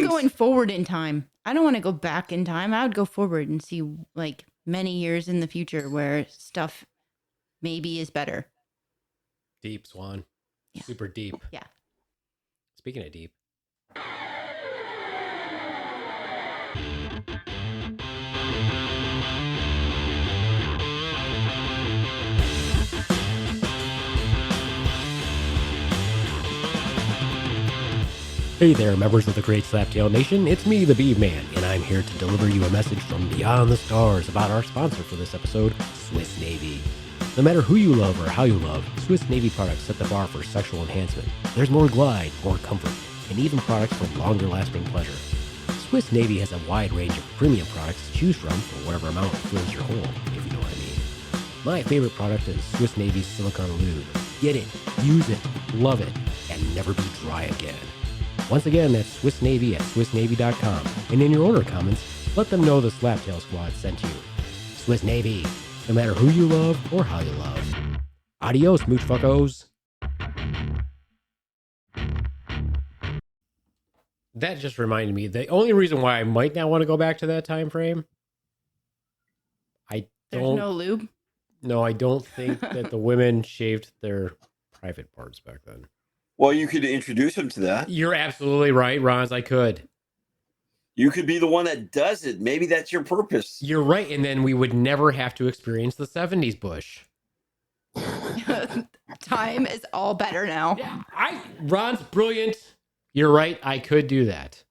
going forward in time. I don't want to go back in time. I would go forward and see like many years in the future where stuff maybe is better. Deep, Swan. Yeah. Super deep. Yeah. Speaking of deep. Hey there, members of the Great Slaptail Nation. It's me, the Beaveman, and I'm here to deliver you a message from beyond the stars about our sponsor for this episode, Swiss Navy. No matter who you love or how you love, Swiss Navy products set the bar for sexual enhancement. There's more glide, more comfort, and even products for longer-lasting pleasure. Swiss Navy has a wide range of premium products to choose from for whatever amount fills your hole, if you know what I mean. My favorite product is Swiss Navy's Silicone Lube. Get it, use it, love it, and never be dry again. Once again, that's Swiss Navy at SwissNavy.com. And in your order comments, let them know the Slaptail Squad sent you. Swiss Navy, no matter who you love or how you love. Adios, mooch fuckos. That just reminded me, the only reason why I might not want to go back to that time frame, There's no lube. No, I don't think that the women shaved their private parts back then. Well, you could introduce him to that. You're absolutely right, Ronz. I could. You could be the one that does it. Maybe that's your purpose. You're right, and then we would never have to experience the 70s bush. Time is all better now. Yeah, Ron's brilliant. You're right. I could do that.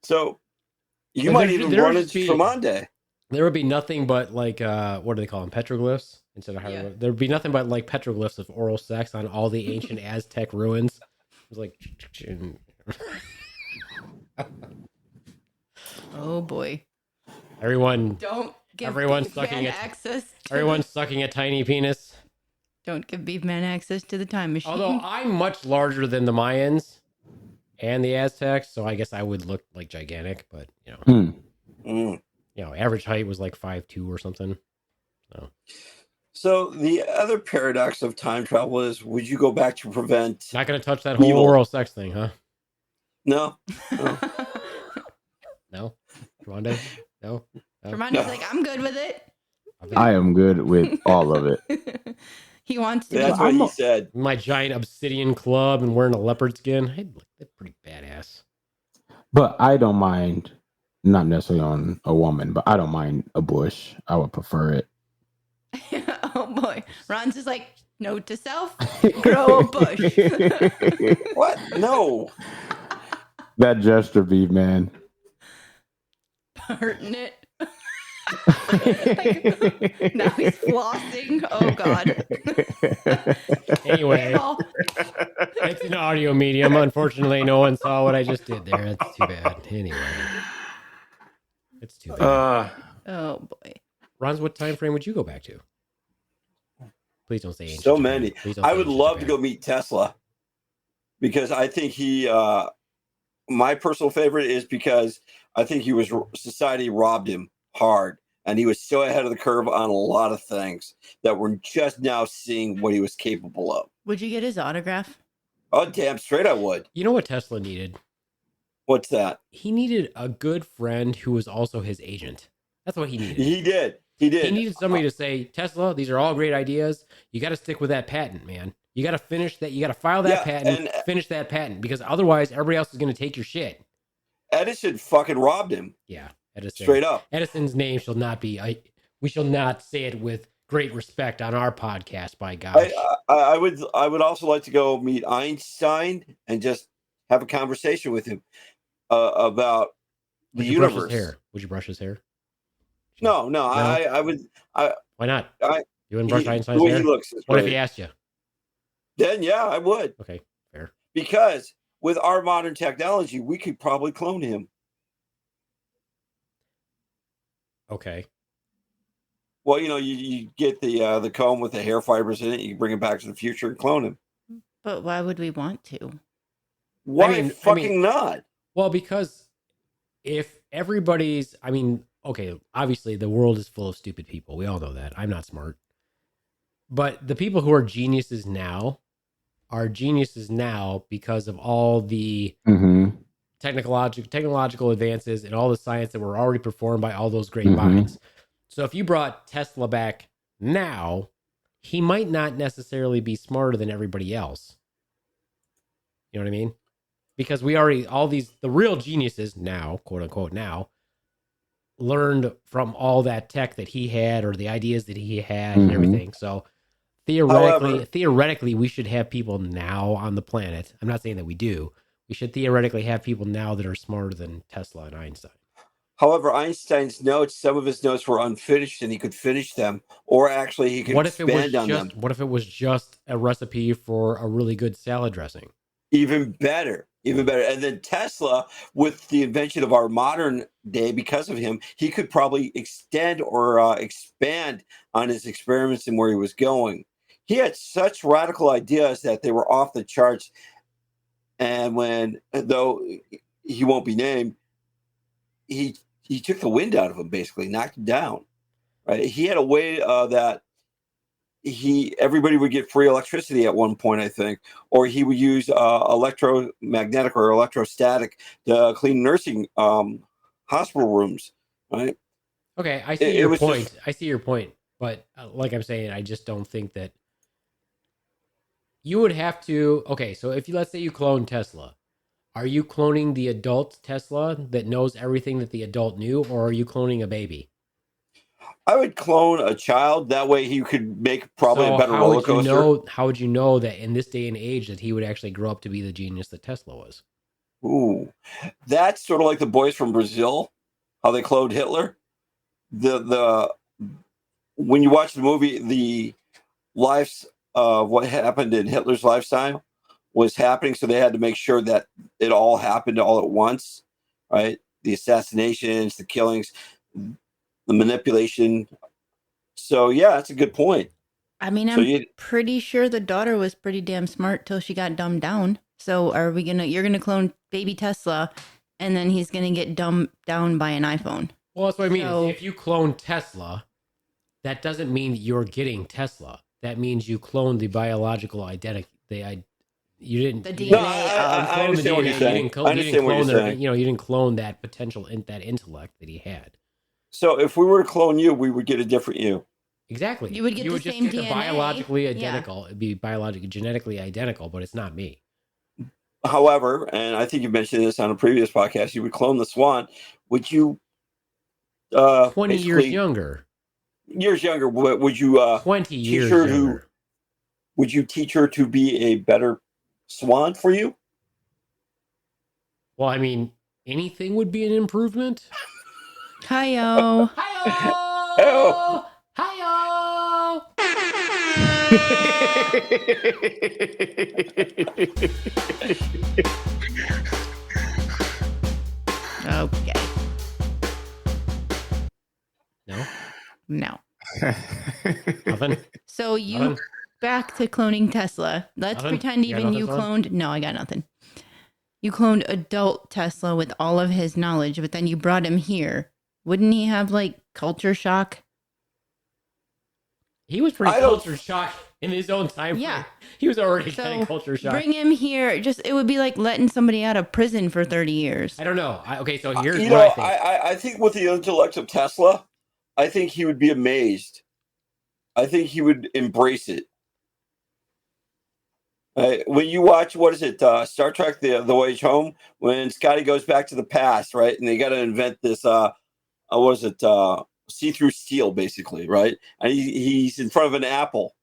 So you But might there- even there run would into be- Tremonde. There would be nothing but like what do they call them? Petroglyphs instead of Yeah. there would be nothing but like petroglyphs of oral sex on all the ancient Aztec ruins. It was like Oh boy! everyone Don't give Everyone's Beefman sucking it. access. everyone's sucking a tiny penis. Don't give Beefman access to the time machine. Although I'm much larger than the Mayans and the Aztecs, so I guess I would look like gigantic, but average height was like 5'2" or something. So the other paradox of time travel is: would you go back to prevent? Not gonna touch that whole Evil. oral sex thing, huh? No. No? Rwanda? No? Tremonde's like, I'm good with it. I am good with all of it. He wants to. That's be what he said. My giant obsidian club and wearing a leopard skin. I'd look pretty badass. But I don't mind, not necessarily on a woman, but I don't mind a bush. I would prefer it. Oh boy, Ron's is like, note to self: grow a bush. What? No. That gesture, beef man. Pertinent. Now he's flossing. Oh god. Anyway, Well, it's an audio medium. Unfortunately, no one saw what I just did there. That's too bad. Anyway, it's too bad. oh boy. Ron's, what time frame would you go back to? Please don't say ancient So Japan. many. Please don't I say would ancient love to Japan. go meet Tesla because I think he. My personal favorite is because I think society robbed him hard, and he was so ahead of the curve on a lot of things that we're just now seeing what he was capable of. Would you get his autograph? Oh, damn straight I would. You know what Tesla needed? What's that? He needed a good friend who was also his agent. That's what he needed. He did. He did. He needed somebody to say, Tesla, these are all great ideas. You got to stick with that patent, man. You got to finish that. You got to file that patent, and finish that patent, because otherwise everybody else is going to take your shit. Edison fucking robbed him. Yeah. Edison. Straight up. Edison's name shall not be, we shall not say it with great respect on our podcast, by gosh. I would also like to go meet Einstein and just have a conversation with him about the Would you brush his universe. hair? Would you brush his hair? No, No? I would. Why not? I- You wouldn't brush The Einstein's way hair? he looks is What if great. he asked you? Then yeah, I would, Okay, fair. because with our modern technology, we could probably clone him. Okay. Well, you get the comb with the hair fibers in it. You can bring him back to the future and clone him. But why would we want to? Why fucking not? Well, because if everybody's, okay, obviously the world is full of stupid people. We all know that. I'm not smart. But the people who are geniuses now are geniuses now because of all the technological advances and all the science that were already performed by all those great minds. So if you brought Tesla back now, he might not necessarily be smarter than everybody else. You know what I mean? Because we already, the real geniuses now, quote unquote now, learned from all that tech that he had or the ideas that he had and everything. So theoretically, we should have people now on the planet. I'm not saying that we do. We should theoretically have people now that are smarter than Tesla and Einstein. However, Einstein's notes, some of his notes were unfinished and he could finish them, or actually he could What if it was expand on them. what if it was just a recipe for a really good salad dressing? Even better. And then Tesla, with the invention of our modern day, because of him, he could probably extend or expand on his experiments and where he was going. He had such radical ideas that they were off the charts. And though he won't be named, he took the wind out of him, basically knocked him down. Right? He had a way that everybody would get free electricity at one point, I think, or he would use electromagnetic or electrostatic to clean nursing hospital rooms. Right? Okay, I see your point. I see your point, but like I'm saying, I just don't think that you would have to. Okay, so if let's say you clone Tesla, are you cloning the adult Tesla that knows everything that the adult knew, or are you cloning a baby? I would clone a child. That way he could make probably a better roller coaster. How would you know that in this day and age that he would actually grow up to be the genius that Tesla was? Ooh, that's sort of like the boys from Brazil, how they cloned Hitler. When you watch the movie, the lives of what happened in Hitler's lifestyle was happening, so they had to make sure that it all happened all at once, right? The assassinations, the killings, the manipulation. So yeah, that's a good point. I mean, I'm pretty sure the daughter was pretty damn smart till she got dumbed down. So you're gonna clone baby Tesla and then he's gonna get dumbed down by an iPhone. Well, that's what I mean. So, if you clone Tesla, that doesn't mean that you're getting Tesla. That means you cloned the biological identity. You didn't. The DNA. No, I understand what you're saying. I understand what you're saying. You didn't clone that potential, that intellect that he had. So if we were to clone you, we would get a different you. Exactly. You would get the same DNA. Biologically identical. Yeah. It'd be genetically identical, but it's not me. However, and I think you mentioned this on a previous podcast, you would clone the swan. Would you 20 years younger? Years younger. Would you 20 years younger? Would you teach her to be a better swan for you? Well, I mean, anything would be an improvement. Hi-yo. Hi-yo. Hi-yo. Okay. No. Nothing. So back to cloning Tesla. Let's pretend even you cloned. No, I got nothing. You cloned adult Tesla with all of his knowledge, but then you brought him here. Wouldn't he have like culture shock? He was pretty culture shocked in his own time. Yeah. He was already kind of culture shocked. Bring him here. It would be like letting somebody out of prison for 30 years. I don't know. So here's what I think. I think with the intellect of Tesla, I think he would be amazed. I think he would embrace it. When you watch, what is it, Star Trek, The Voyage Home, when Scotty goes back to the past, right? And they got to invent this, see-through steel, basically, right? And he's in front of an apple,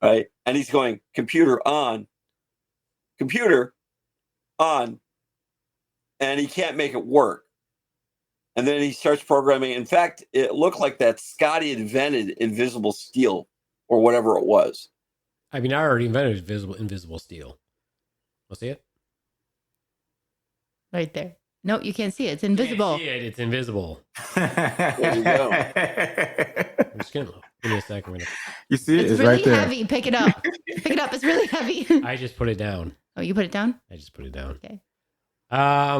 right? And he's going, computer on, and he can't make it work. And then he starts programming. In fact, it looked like that Scotty invented invisible steel or whatever it was. I mean, I already invented invisible steel. Want to see it? Right there. No, you can't see it. It's invisible. You can't see it. It's invisible. There you go. I'm just gonna give me a second. You see it? It's really right there. Heavy. Pick it up. Pick it up. It's really heavy. I just put it down. Oh, you put it down? I just put it down. Okay.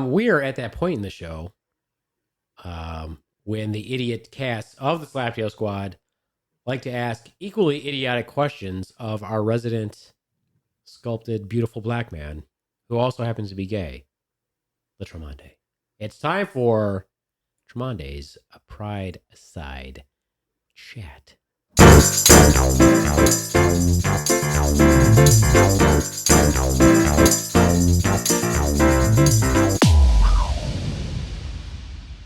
We are at that point in the show when the idiot cast of the Slaptail Squad like to ask equally idiotic questions of our resident sculpted beautiful black man who also happens to be gay, the Tremonde. It's time for Tremonde's Pride Aside chat.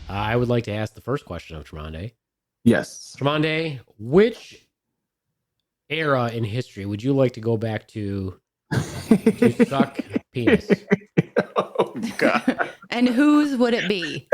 I would like to ask the first question of Tremonde. Yes. Tremonde, which era in history would you like to go back to suck penis? And whose would it be?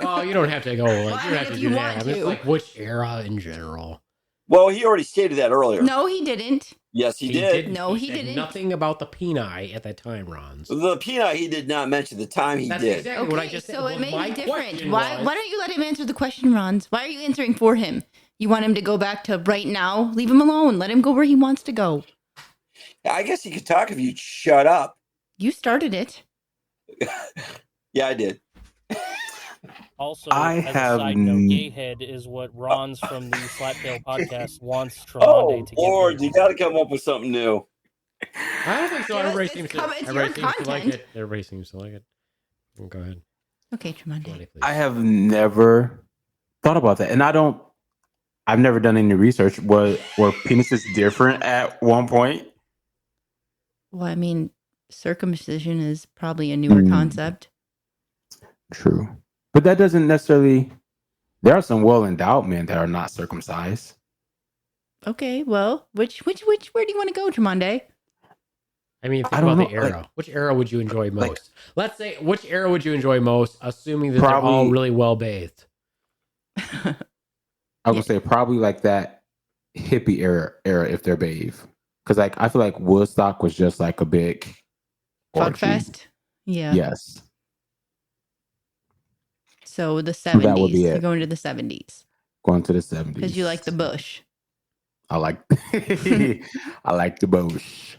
Oh, you don't have to go. Like, Well, you don't I mean, have to if do you that. want I'm just to. like, which era in general? Well, he already stated that earlier. No, he didn't. Yes, he did. didn't. No, he said didn't. Nothing about the peni at that time, Ronz. The peanut he did not mention. The time he That's did. exactly what I just said. So it may My be different. question Why was- don't you let him answer the question, Ronz? Why are you answering for him? You want him to go back to right now? Leave him alone. Let him go where he wants to go. I guess he could talk if you'd shut up. You started it. Yeah, I did. Also, I as have a side n- note, Gayhead is what Ronz from the Slaptail podcast wants Oh, Tremonde to get Lord, rid you of. got to come up with something new. I don't think so. Yeah, Everybody it's seems to. come- it's Everybody your seems to like content. it. Everybody seems to like it. Go ahead. Okay, Tremonde. Tremonde, please. I have never thought about that, and I've never done any research. Were penises different at one point? Well, I mean, circumcision is probably a newer Mm. concept. True, but that doesn't necessarily. There are some well-endowed men that are not circumcised. Okay, well, which where do you want to go, Tremonde? I mean, think I don't about the know, era. like- Which era would you enjoy most? like- Let's say, which era would you enjoy most, assuming that they're all Probably- really well bathed? I would say probably like that hippie era if they're bathed, because like I feel like Woodstock was just like a big Fuck orgy. fest? Yeah. Yes, So the that would 70s. be it. You're going to the 70s going to the 70s because you like the bush. I like I like the bush.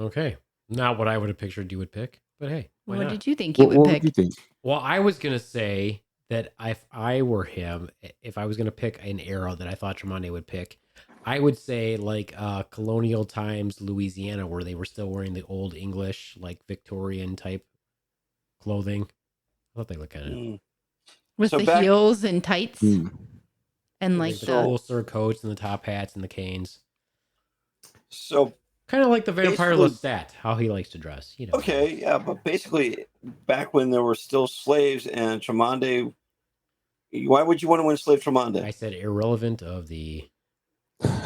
Okay. Not what I would have pictured you would pick, but hey, why What not? did you think he What, would what pick? would you think? Well, I was going to say that if I were him, if I was going to pick an era that I thought Tremonde would pick, I would say like colonial times Louisiana, where they were still wearing the old English, like Victorian type clothing. I thought they looked kind of Mm. With So the back- heels and tights Mm. and like the the cool sir coats and the top hats and the canes. So, Kind of like the vampire Basically- Lestat, how he likes to dress. You know. okay, yeah, but basically, back when there were still slaves and Tremonde, why would you want to enslave Tremonde? I said irrelevant of the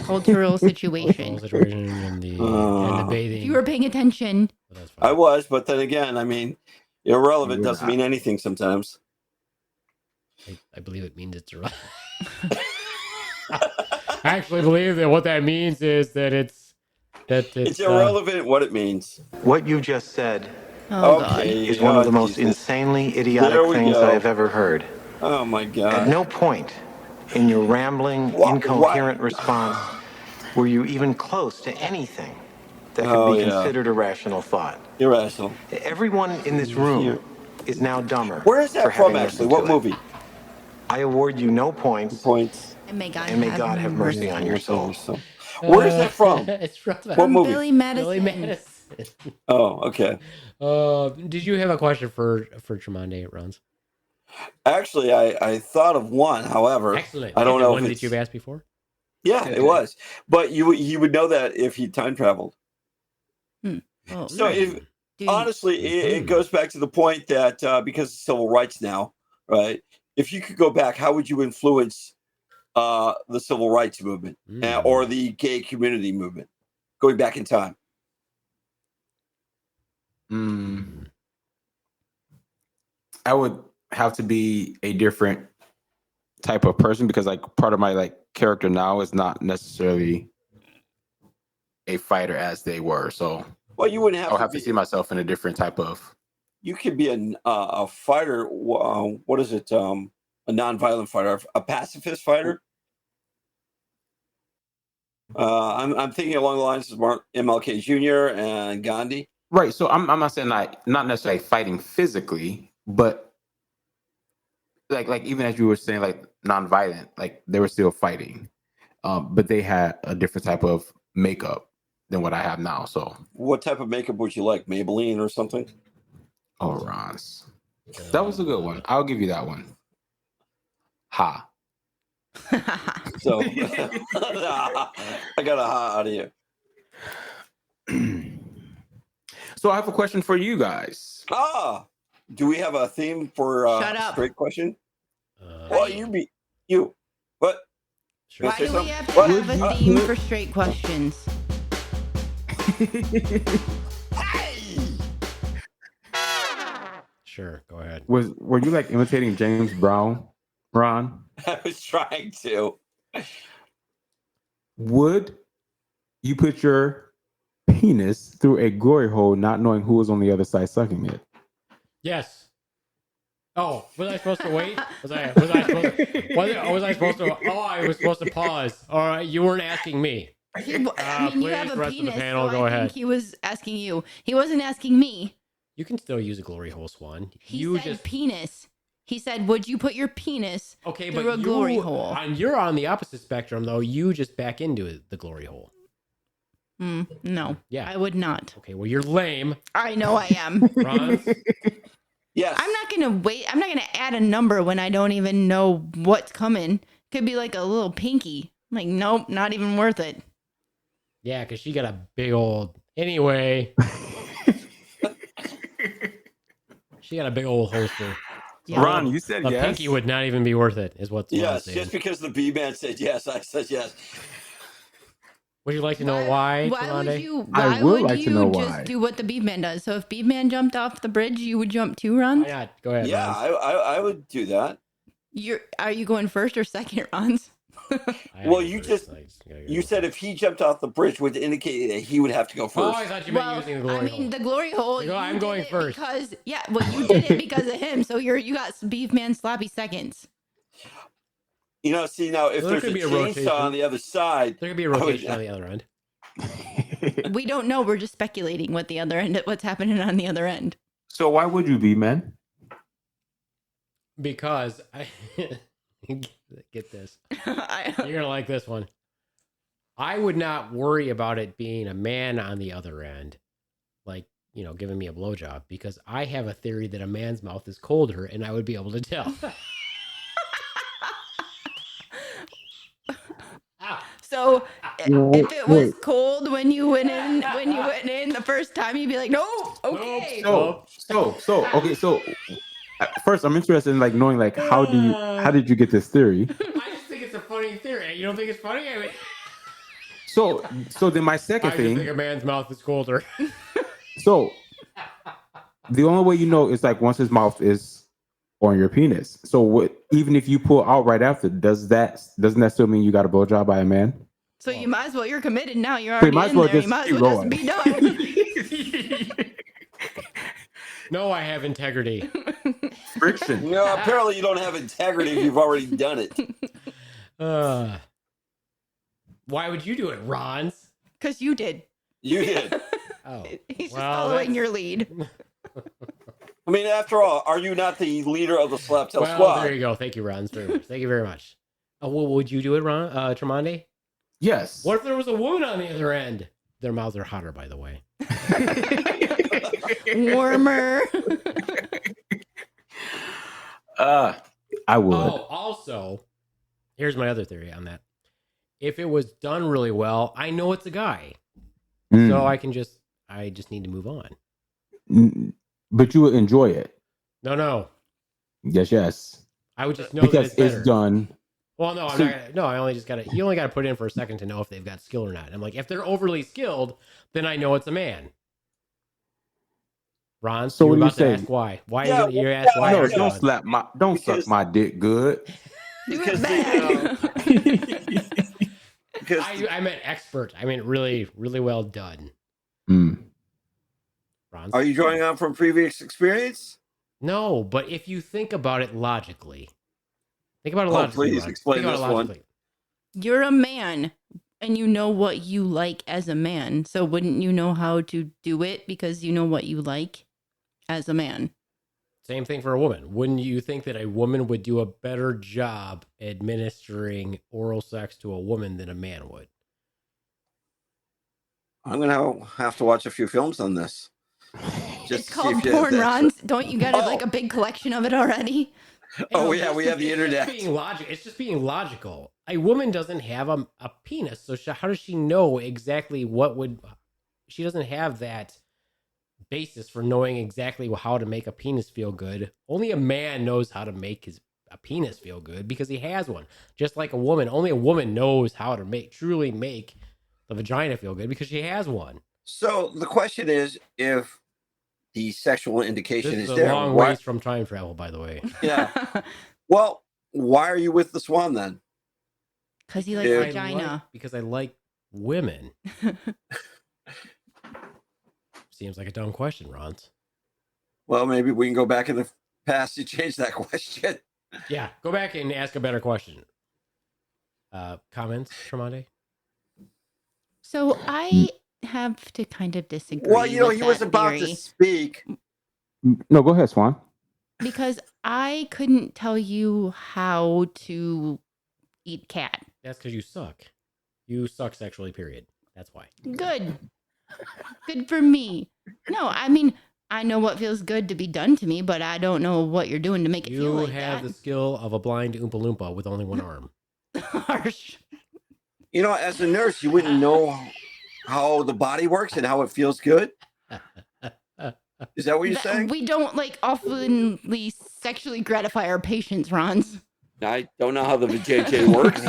cultural whole situation. situation and the bathing. If you were paying attention, But that's fine. I was, but then again, I mean, irrelevant You're doesn't not. mean anything sometimes. I believe it means it's irrelevant. I actually believe that what that means is that it's It's irrelevant what it means. What you just said oh Okay, is one of the most Jesus. insanely There idiotic we things go. I have ever heard. Oh my At God. no point in your rambling, Wha- incoherent response were you even close to anything that could Oh, be yeah. considered a rational thought. Irrational. Everyone in this room is now dumber. Where is for that from, having actually? listened What to it. god movie? I award you no points, Points. and may God, and may God have mercy on your soul. Where is that from? It's from What From movie? Billy Madison. Billy Madison. Oh, okay. Did you have a question for Tremonde Ronz? Actually, I thought of one. However, Excellent. I don't Is it know one if that it's, you've asked before. yeah, it was. But you would know that if he time traveled. Oh, So if dude, honestly, it goes back to the point that because of civil rights now, right? If you could go back, how would you influence the civil rights movement or the gay community movement going back in time? I would have to be a different type of person because like part of my like character now is not necessarily a fighter as they were. So Well, you wouldn't I'll have have to to be. see myself in a different type of. You could be a fighter. What is it? A nonviolent fighter, a pacifist fighter. I'm thinking along the lines of MLK Jr. and Gandhi. Right. So I'm not saying like not necessarily fighting physically, but like even as you were saying, like nonviolent, like they were still fighting. But they had a different type of makeup than what I have now. So What type of makeup would you like? Maybelline or something? oh Ronz. That was a good one. I'll give you that one. Ha. So I got a ha out of you. So I have a question for you guys. Do we have a theme for Shut up. straight question? Uh, Well, you. What? sure. Why say do we something? have to What? have a theme for straight questions? Hey! Sure, go ahead. Were you like imitating James Brown, Ron? I was trying to. Would you put your penis through a glory hole, not knowing who was on the other side sucking it? Yes. Oh, was I supposed to wait? Was I supposed to? Oh, I was supposed to pause. All right, you weren't asking me. I mean, you Please, have a rest of the penis, panel, so go I ahead. think he was asking you. He wasn't asking me. You can still use a glory hole, Swan. He You said just penis. He said, "Would you put your penis okay, through but a glory hole?" you're on the opposite spectrum, though. You just back into it, the glory hole. No. Yeah. I would not. Okay, well, you're lame, I know I am. Ronz. Yes. I'm not gonna wait. I'm not gonna add a number when I don't even know what's coming. Could be like a little pinky. I'm like, nope, not even worth it. Yeah, because she got a big old. Anyway, she got a big old holster. Yeah. Ron, you said The yes. pinky would not even be worth it, is what. Yes, saying. just because the Beaveman said yes, I said yes. Would you like to know why? Why would Tremande? you? I Why would would like to you know just why. do what the Beaveman does? So if Beaveman jumped off the bridge, you would jump too, Ron? Why not? Go ahead. Yeah, Ronz. I would do that. Are you going first or second, Ronz? Well, you said if he jumped off the bridge would indicate that he would have to go Oh, first. I thought you meant using the glory I mean, hole. the glory hole. You go, you I'm did going it first. because you did it because of him. So you got Beefman sloppy seconds. You know, see now if Well, there there's a could be a rotation. chainsaw on the other side, There could be a rotation on the other end. We don't know. We're just speculating what's happening on the other end. So why would you be, man? Because I get this. You're gonna like this one. I would not worry about it being a man on the other end, like, giving me a blowjob, because I have a theory that a man's mouth is colder, and I would be able to tell. So if it was cold when you went in the first time, you'd be like, no, okay. Nope. So first I'm interested in like knowing like how did you get this theory? I just think it's a funny theory. You don't think it's funny? I mean, So then my second I thing. just think a man's mouth is colder. So the only way you know is like once his mouth is on your penis. So even if you pull out right after, doesn't that still mean you got a blowjob by a man? So you might as well. You're committed now. You're So you already might as in well there. You just might as keep well rolling. just be done. No, I have integrity. Friction. no, apparently you don't have integrity if you've already done it. Why would you do it, Ronz? Because you did. You did. Oh, He's just well, following that's- your lead. I mean, after all, are you not the leader of the Slaptail Well, Squad? there you go. Thank you, Ronz, very much. Thank you very much. Oh, well, would you do it, Tremande? Yes. What if there was a woman on the other end? Their mouths are hotter, by the way. Warmer. I would. Oh, also, here's my other theory on that. If it was done really well, I know it's a guy, so I just need to move on. But you would enjoy it. No. Yes. I would just know Because that it's better. done. Well, no, I'm not gonna, no. I only just gotta. You only gotta put in for a second to know if they've got skill or not. I'm like, if they're overly skilled, then I know it's a man. Ron, So you what were do you about to say? ask why? Why Yeah, you asked why? No, are don't you slap my don't Because- suck my dick good. Do Because it bad. Because I meant expert. I meant really, really well done. Mm. Ron, are you drawing on from previous experience? No, but if you think about it logically, think about it Oh, logically. please Ron. explain Think about this it one. logically. You're a man and you know what you like as a man. So wouldn't you know how to do it because you know what you like as a man? Same thing for a woman. Wouldn't you think that a woman would do a better job administering oral sex to a woman than a man would? I'm gonna have to watch a few films on this. It's called porn, Ron. Don't you got like a big collection of it already? Oh, yeah, we have the internet. It's just being logical. A woman doesn't have a penis, so how does she know exactly what would? She doesn't have that basis for knowing exactly how to make a penis feel good. Only a man knows how to make a penis feel good because he has one. Just like a woman, only a woman knows how to truly make the vagina feel good because she has one. So the question is, if the sexual indication This is is a there. long Why- ways from time travel, by the way. Yeah. Well, why are you with the swan then? Because he likes Yeah. vagina. Because I like women. Seems like a dumb question, Ronz. Well, maybe we can go back in the past to change that question. Yeah, go back and ask a better question. Comments, Tremonde? So I have to kind of disagree. Well, you know, with he was that about theory to speak. No, go ahead, Swan. because I couldn't tell you how to eat cat. That's because you suck. You suck sexually, period. That's why. Good. Good for me. No, I mean, I know what feels good to be done to me, but I don't know what you're doing to make it feel You like have that. the skill of a blind Oompa Loompa with only one arm. Harsh. You know, as a nurse, you wouldn't know how the body works and how it feels good. Is that what you're saying? We don't like oftenly sexually gratify our patients, Ronz. I don't know how the vajayjay works.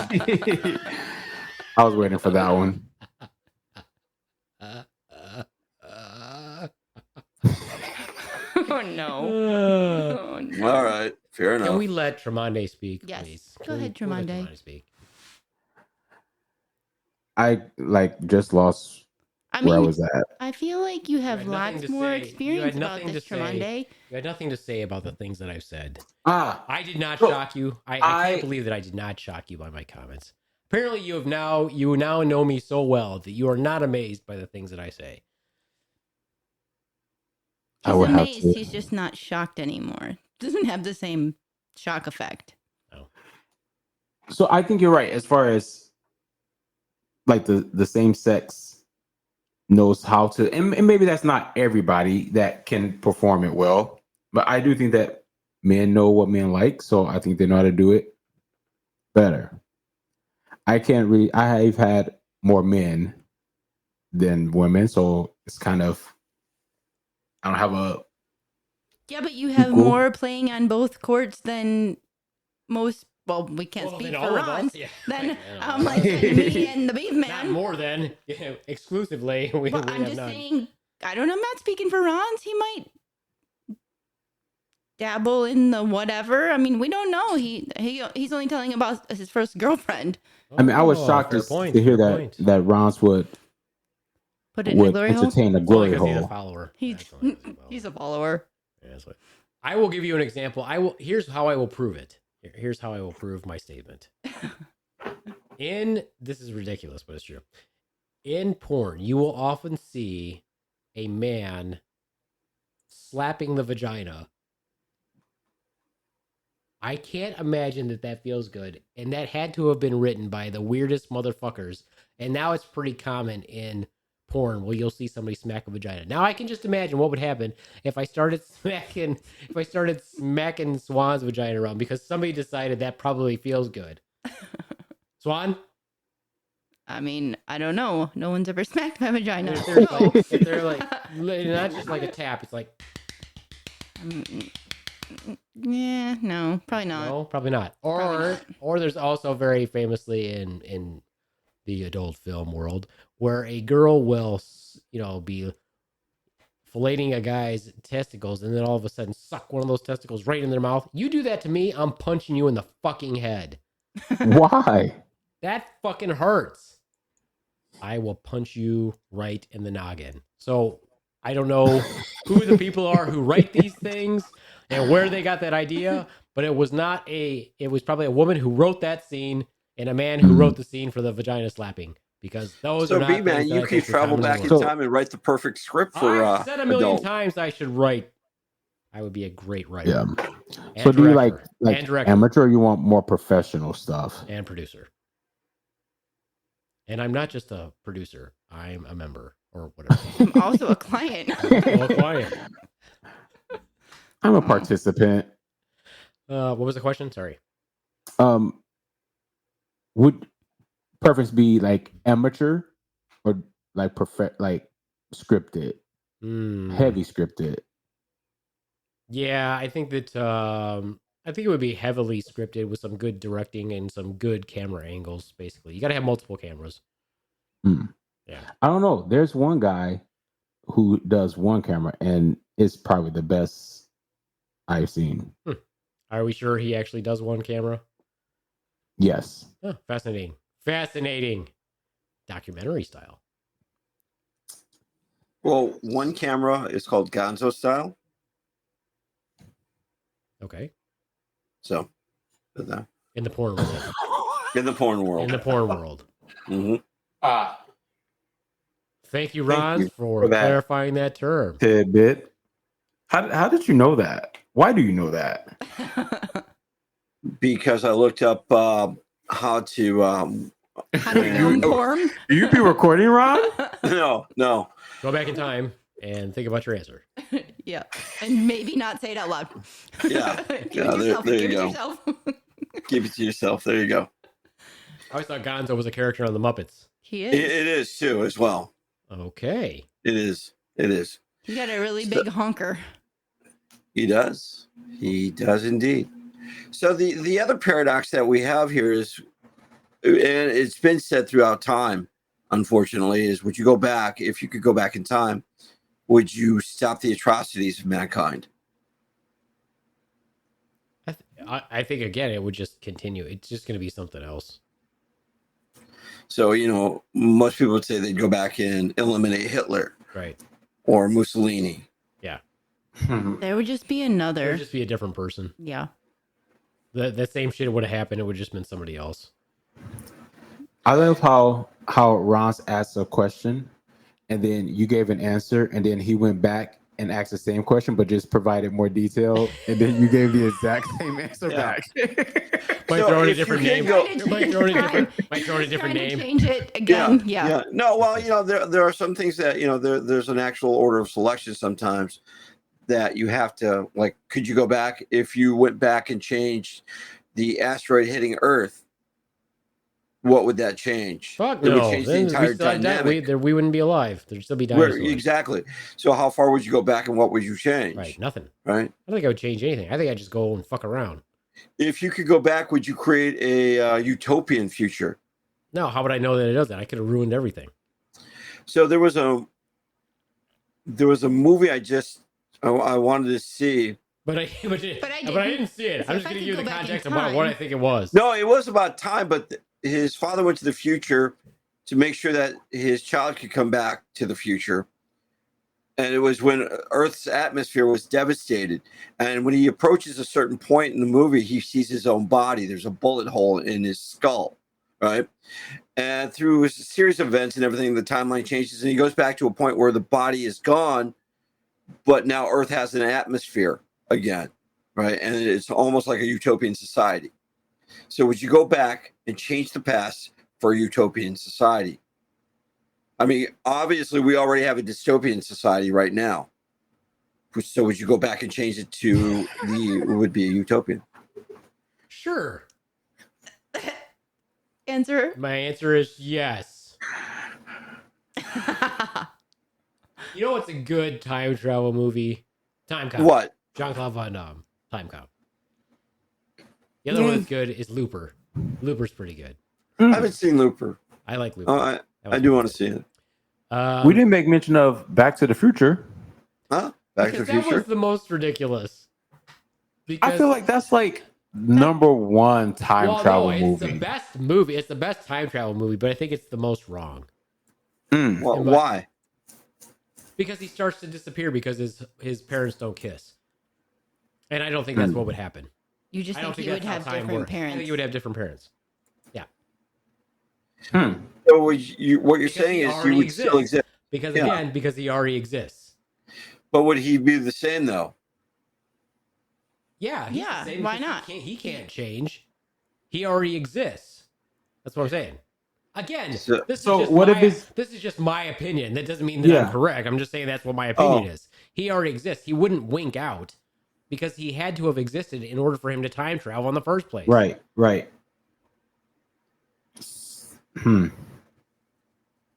I was waiting for that one. Oh no. Oh no. All right, fair enough. Can we let Tremonde speak, Yes. please? Go ahead, Can we let Tremonde. speak? I just lost I where I mean, was at. I feel like you have had nothing lots to more say. You experience had about nothing to this, say. Tremonde. You had nothing to say about the things that I've said. I I did not So, shock you. I can't believe that I did not shock you by my comments. Apparently, you now know me so well that you are not amazed by the things that I say. He's would have amazed. to. He's just not shocked anymore. Doesn't have the same shock effect. So I think you're right as far as like the same sex knows how to, and maybe that's not everybody that can perform it well, but I do think that men know what men like, so I think they know how to do it better. I have had more men than women, so it's kind of, I don't have a Yeah, but you have Equal. more playing on both courts than most. Well, we can't speak then for all of us, Ronz. yeah. Then, Yeah, like me and the Not Beaveman. more than exclusively. We But I'm have just none. saying. I don't know. I'm not speaking for Ronz. He might dabble in the whatever. I mean, we don't know. He's only telling about his first girlfriend. I mean, I was Oh, shocked fair to point, hear fair that point. Ronz would Put it in a glory hole. entertain a It's only glory 'cause he's a hole. follower. He's That's only 'cause he's a follower. he's a follower. Yeah, that's what- I will give you an example. Here's how I will prove it. Here's how I will prove my statement. This is ridiculous, but it's true. In porn, you will often see a man slapping the vagina. I can't imagine that feels good. And that had to have been written by the weirdest motherfuckers. And now it's pretty common in porn where you'll see somebody smack a vagina. Now I can just imagine what would happen if I started smacking Swan's vagina around because somebody decided that probably feels good. Swan? I mean, I don't know. No one's ever smacked my vagina. If they're like not just like a tap, it's like Yeah, no, probably not. no, probably not. Probably Or there's also very famously in the adult film world where a girl will, be filleting a guy's testicles and then all of a sudden suck one of those testicles right in their mouth. You do that to me, I'm punching you in the fucking head. Why? That fucking hurts. I will punch you right in the noggin. So I don't know who the people are who write these things and where they got that idea, but it was probably a woman who wrote that scene and a man who wrote the scene for the vagina slapping because those So, are not B-Man, things that you I could think are travel commonly back in wrote. time and write the perfect script for I've said a million adult. times I should write. I would be a great writer. Yeah. And So do you like director, and director amateur, or you want more professional stuff? and producer. And I'm not just a producer. I'm a member or whatever. I'm also a client. I'm a client. I'm a participant. What was the question? Sorry. Would preference be like amateur or like scripted, heavy scripted? Yeah, I think that I think it would be heavily scripted with some good directing and some good camera angles. Basically, you got to have multiple cameras. Yeah, I don't know. There's one guy who does one camera, and is probably the best I've seen. Are we sure he actually does one camera? Yes. Oh, fascinating. Fascinating. Documentary style. Well, one camera is called Gonzo style. Okay. So, In the porn world. in the porn world. In the porn world. Mm-hmm. Thank you, Thank Ronz, you for for that. clarifying that term. Tidbit. How did you know that? Why do you know that? Because I looked up how to. How to film porn? Do you be recording, Ron? No. Go back in time and think about your answer. Yeah. And maybe not say it out loud. Yeah. Give it yourself. there you Give it go. yourself. Keep it to yourself. There you go. I always thought Gonzo was a character on the Muppets. He It is. is too, as well. Okay. It is. It is. He got a really big honker. He does. He does indeed. So the other paradox that we have here is, and it's been said throughout time, unfortunately, is would you go back, if you could go back in time, would you stop the atrocities of mankind? I think, again, it would just continue. It's just going to be something else. So, most people would say they'd go back and eliminate Hitler Right. or Mussolini. Yeah. There would just be It another. would just be a different person. Yeah. The same shit would have happened. It would just been somebody else. I love how Ron asked a question, and then you gave an answer, and then he went back and asked the same question, but just provided more detail, and then you gave the exact same answer back. Might So throw in a if you different can name. go- Might throw in a different Trying to name. change it again. Yeah. No, well, there are some things that, there's an actual order of selection sometimes that you have to, like, could you go back if you went back and changed the asteroid hitting Earth? What would that change? Fuck It would no. change the Then entire we still had dynamic. we wouldn't be alive. There'd still be Where- dinosaurs. exactly. So how far would you go back and what would you change? Right. Nothing. Right. I don't think I would change anything. I think I'd just go and fuck around. If you could go back, would you create a utopian future? No, how would I know that it doesn't? I could have ruined everything. So there was a movie I wanted to see. But I didn't see it. So I'm if just I going to could give you go the back in context about what I time- think it was. No, it was about time, but his father went to the future to make sure that his child could come back to the future. And it was when Earth's atmosphere was devastated. And when he approaches a certain point in the movie, he sees his own body. There's a bullet hole in his skull, right? And through a series of events and everything, the timeline changes, and he goes back to a point where the body is gone, but now Earth has an atmosphere again, right? And it's almost like a utopian society. So would you go back and change the past for a utopian society? I mean, obviously, we already have a dystopian society right now. So would you go back and change it to would be a utopian? Sure. Answer. My answer is yes. You know what's a good time travel movie? Time Cop. What? Jean-Claude Van Damme. Time Cop. The other one that's good is Looper. Looper's pretty good. I haven't seen Looper. I like Looper. I do want to see it. We didn't make mention of Back to the Future. Huh? Back to the That Future? was the most ridiculous. I feel like that's like number one time travel it's movie. the best movie. It's the best time travel movie, but I think it's the most wrong. Well, why? Because he starts to disappear because his parents don't kiss. And I don't think that's what would happen. You just I don't think think you would that's how have time different works. I parents. think you would have different parents. Yeah. So what you're Because saying he is already he would still exist. Because Yeah. again, because he already exists. But would he be the same, though? Yeah. he's Yeah, the same why because not? He can't change. He already exists. That's what I'm saying. Again, So- this so is just what if my, it's- this is just my opinion. That doesn't mean that Yeah. I'm correct. I'm just saying that's what my opinion Oh. is. He already exists. He wouldn't wink out because he had to have existed in order for him to time travel in the first place. Right.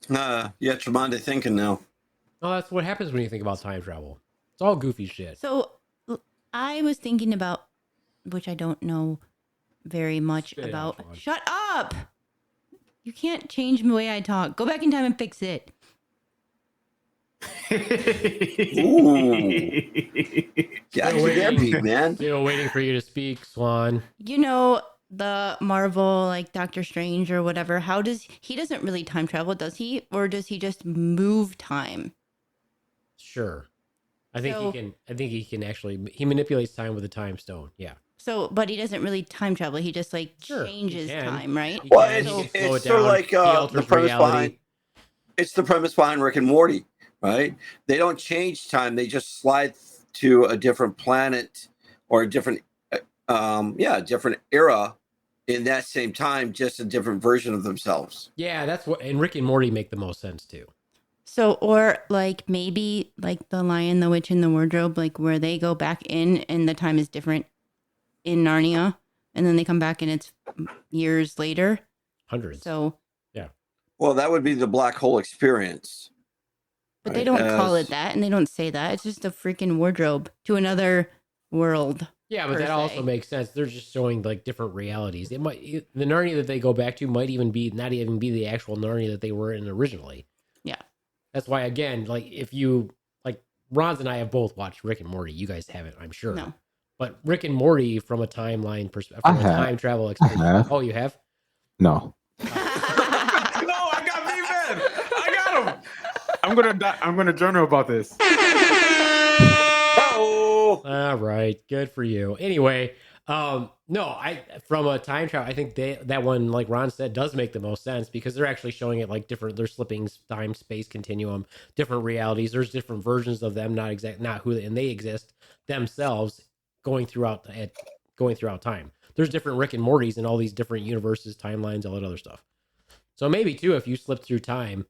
Yeah, Tremonde thinking now. Well, that's what happens when you think about time travel. It's all goofy shit. So I was thinking about, which I don't know very much Spit it about. out, Fawn. Shut up! You can't change the way I talk. Go back in time and fix it. Ooh. Got you there, Beaveman. Still waiting for you to speak, Swan. You know, the Marvel, like Doctor Strange or whatever, he doesn't really time travel, does he? Or does he just move time? Sure. I think So- he can. I think he can actually. He manipulates time with a time stone. Yeah. So, but he doesn't really time travel. He just like Sure, he changes can. time, right? He Well, can, he it's, can slow it's it sort of down. like He the alters premise reality. behind. It's the premise behind Rick and Morty, right? They don't change time; they just slide to a different planet or a different, different era in that same time, just a different version of themselves. Yeah, that's what. And Rick and Morty make the most sense too. So, or like maybe like the Lion, the Witch, and the Wardrobe, like where they go back in and the time is different in Narnia, and then they come back and it's years later. Hundreds. So, Well, that would be the black hole experience. but they right? don't call As- it that, and they don't say that. It's just a freaking wardrobe to another world. Yeah, but per that also se. makes sense. They're just showing like different realities. It might the Narnia that they go back to might even be not even be the actual Narnia that they were in originally. Yeah. That's why again, like if you like Ronz and I have both watched Rick and Morty. You guys haven't, I'm sure. No. But Rick and Morty from a timeline perspective, I from a have. time travel I experience. have. Oh, you have? No. No, I got Beaveman. I got him. I'm gonna journal about this. Oh, All right, good for you. Anyway, no, I from a time travel, I think that one, like Ron said, does make the most sense because they're actually showing it like different. They're slipping time space continuum, different realities. There's different versions of them, not who, and they exist themselves going throughout time. There's different Rick and Mortys in all these different universes, timelines, all that other stuff. So maybe too, if you slip through time,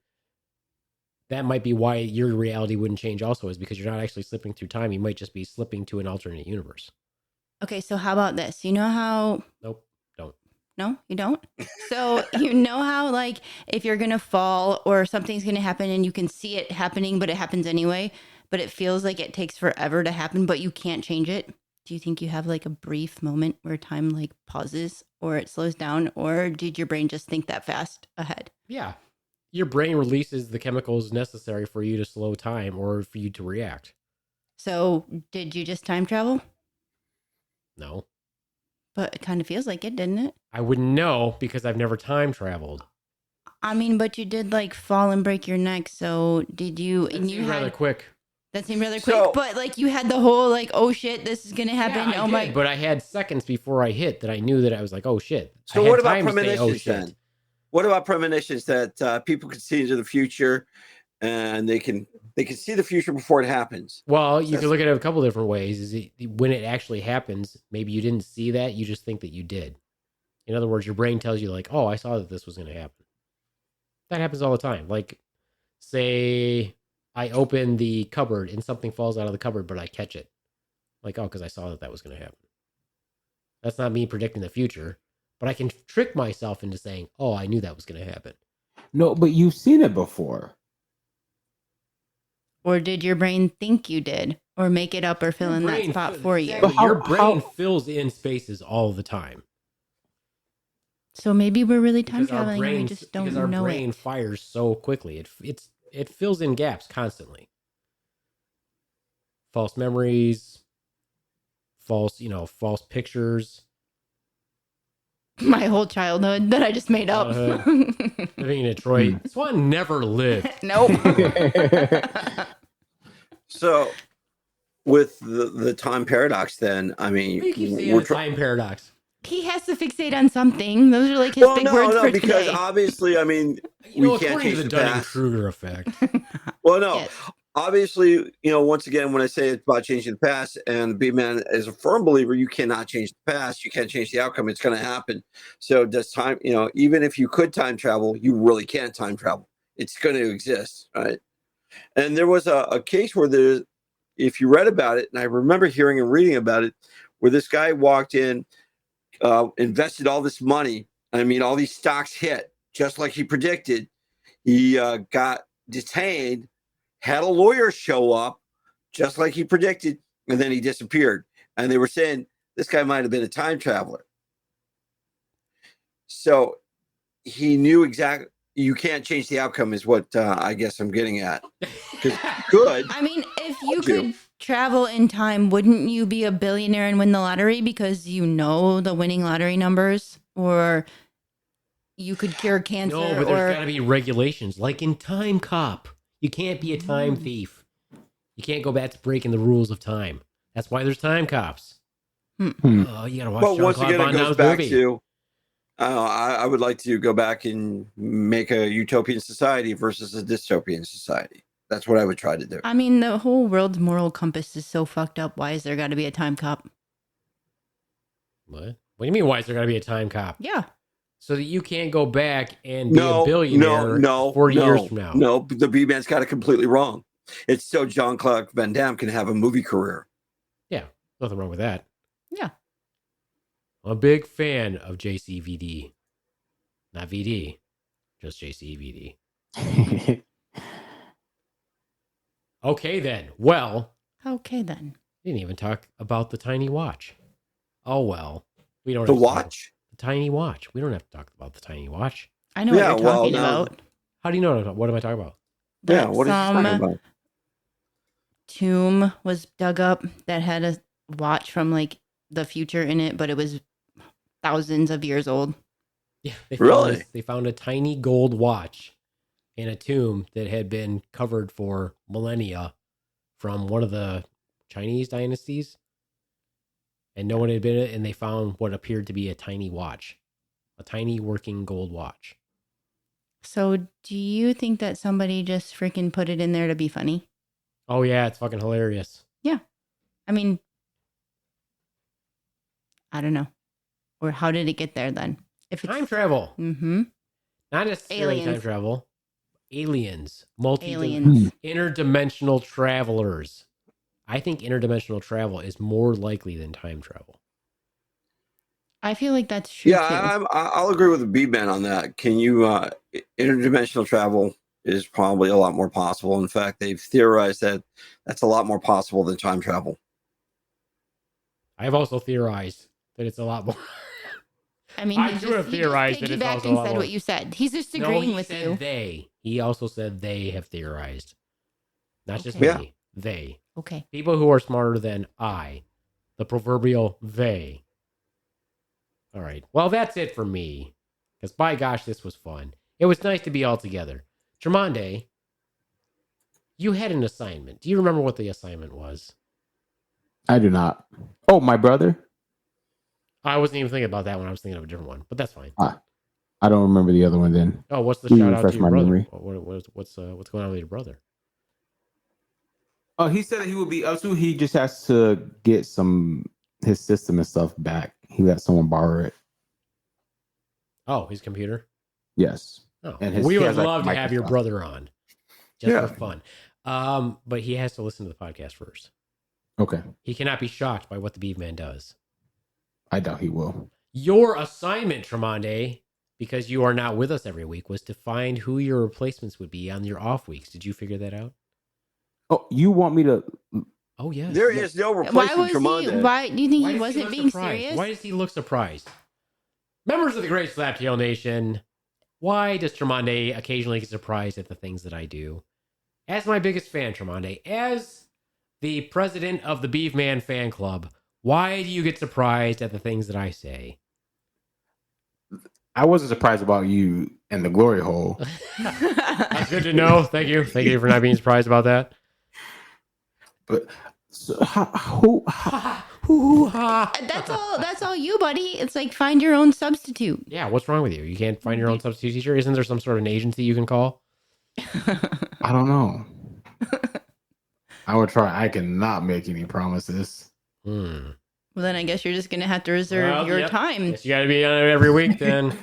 that might be why your reality wouldn't change also, is because you're not actually slipping through time. You might just be slipping to an alternate universe. Okay, so how about this? You know how Nope, don't. No, you don't. So you know how like if you're gonna fall or something's gonna happen and you can see it happening, but it happens anyway, but it feels like it takes forever to happen, but you can't change it. Do you think you have like a brief moment where time like pauses or it slows down, or did your brain just think that fast ahead? Yeah. Your brain releases the chemicals necessary for you to slow time or for you to react. So did you just time travel? No. But it kind of feels like it, didn't it? I wouldn't know because I've never time traveled. I mean, but you did like fall and break your neck. So did you? It And you seemed rather had quick. that seemed rather quick. So- But like you had the whole like, oh shit, this is gonna happen. Yeah, I oh did, my! but I had seconds before I hit that I knew that I was like, oh shit. So I had what about time to say, premonitions then? What about premonitions that people can see into the future, and they can see the future before it happens? Well, you can look at it a couple different ways. When it actually happens, maybe you didn't see that, you just think that you did. In other words, your brain tells you like, oh, I saw that this was going to happen. That happens all the time. Like, say I open the cupboard and something falls out of the cupboard, but I catch it. Like, oh, because I saw that was going to happen. That's not me predicting the future, but I can trick myself into saying, oh, I knew that was going to happen. No, but you've seen it before. Or did your brain think you did, or make it up, or fill in that spot for you? Exactly. But Your brain how- fills in spaces all the time. So maybe we're really time Because our traveling and we brain, just don't because our know brain it. fires so quickly. It fills in gaps constantly. False memories, false pictures. My whole childhood that I just made up. Living in Detroit. Swan never lived. Nope. So with the time paradox, then I mean, You keep saying we're the time paradox. He has to fixate on something. Those are like his big words for because today. obviously, I mean, You know, we can't according to change the the past. Dunning-Kruger effect. Well, no, Yes. obviously, once again, when I say it's about changing the past, and B-Man is a firm believer, you cannot change the past. You can't change the outcome. It's going to happen. So does time, even if you could time travel, you really can't time travel. It's going to exist, right? And there was a case where if you read about it, and I remember hearing and reading about it, where this guy walked in, invested all this money. I mean, all these stocks hit just like he predicted. He got detained, had a lawyer show up just like he predicted, and then he disappeared. And they were saying this guy might have been a time traveler. So he knew exactly. you can't change the outcome is what I guess I'm getting at. Because you could. I mean, if you Would you? could travel in time, wouldn't you be a billionaire and win the lottery because you know the winning lottery numbers? Or you could cure cancer? No, but or there's got to be regulations, like in Time Cop. You can't be a time thief. You can't go back to breaking the rules of time. That's why there's time cops. Oh, you gotta watch But once Jean-Claude again, Van it goes Damme's back movie. to I would like to go back and make a utopian society versus a dystopian society. That's what I would try to do. I mean, the whole world's moral compass is so fucked up. Why is there got to be a time cop? What? What do you mean? Why is there gotta be a time cop? Yeah. So that you can't go back and be a billionaire no, 40 years from now. No, the Beaveman's got it completely wrong. It's so Jean-Claude Van Damme can have a movie career. Yeah, nothing wrong with that. Yeah. I'm a big fan of JCVD. Not VD, just JCVD. Okay, then. Well, Okay, then. we didn't even talk about the tiny watch. Oh, well. We don't The have to talk- watch? The tiny watch. We don't have to talk about the tiny watch. I know Yeah, what you're well, talking now- about. How do you know? What am I talking about? Yeah, That what are you some talking about? tomb was dug up that had a watch from like the future in it, but it was thousands of years old. Yeah, Really? They found a tiny gold watch in a tomb that had been covered for millennia from one of the Chinese dynasties. And no one had been in it, and they found what appeared to be a tiny watch. A tiny working gold watch. So, do you think that somebody just freaking put it in there to be funny? Oh, yeah, it's fucking hilarious. I mean, I don't know. Or how did it get there then? If it's Time travel. Mm-hmm. Not necessarily time Aliens. travel. Aliens. Aliens. Interdimensional travelers. I think interdimensional travel is more likely than time travel. I feel like that's true too. Yeah, I'll agree with the Beaveman on that. Can you interdimensional travel is probably a lot more possible. In fact, they've theorized that that's a lot more possible than time travel. I've also theorized that it's a lot more. I mean, I he do have just theorized that it's piggybacked also a and lot said more. what you said. He's just No, agreeing he with said you. they. He also said they have theorized. Not just Okay. Yeah. me. They. Okay. People who are smarter than I. The proverbial they. All right. Well, that's it for me. Because by gosh, this was fun. It was nice to be all together. Tremonde, you had an assignment. Do you remember what the assignment was? I do not. Oh, my brother? I wasn't even thinking about that one. I was thinking of a different one, but that's fine. I don't remember the other one then. Oh, what's the Can you shout out to refresh your my brother? memory? What's going on with your brother? Oh, he said that he would be up to. He just has to get his system and stuff back. He let someone borrow it. Oh, his computer. Yes. Oh, And we he would has, like, love to have your Microsoft. brother on, just Yeah. for fun. But he has to listen to the podcast first. Okay. He cannot be shocked by what the Beaveman does. I doubt he will. Your assignment, Tremonde, because you are not with us every week, was to find who your replacements would be on your off weeks. Did you figure that out? Oh, you want me to? Oh, yes. There is no Why replacement was for he? Monday. Why do you think Why he does wasn't look being surprised? serious? Why does he look surprised? Members of the Great Slaptail Nation, why does Tremonde occasionally get surprised at the things that I do? As my biggest fan, Tremonde, as the president of the Beaveman fan club, why do you get surprised at the things that I say? I wasn't surprised about you and the glory hole. That's good to know. Thank you. Thank you for not being surprised about that. But so, That's all you, buddy. It's like find your own substitute. Yeah, what's wrong with you? You can't find your own substitute teacher? Isn't there some sort of an agency you can call? I don't know. I would try. I cannot make any promises. Hmm. Well, then I guess you're just gonna have to reserve your yep. time. Guess you got to be on it every week then.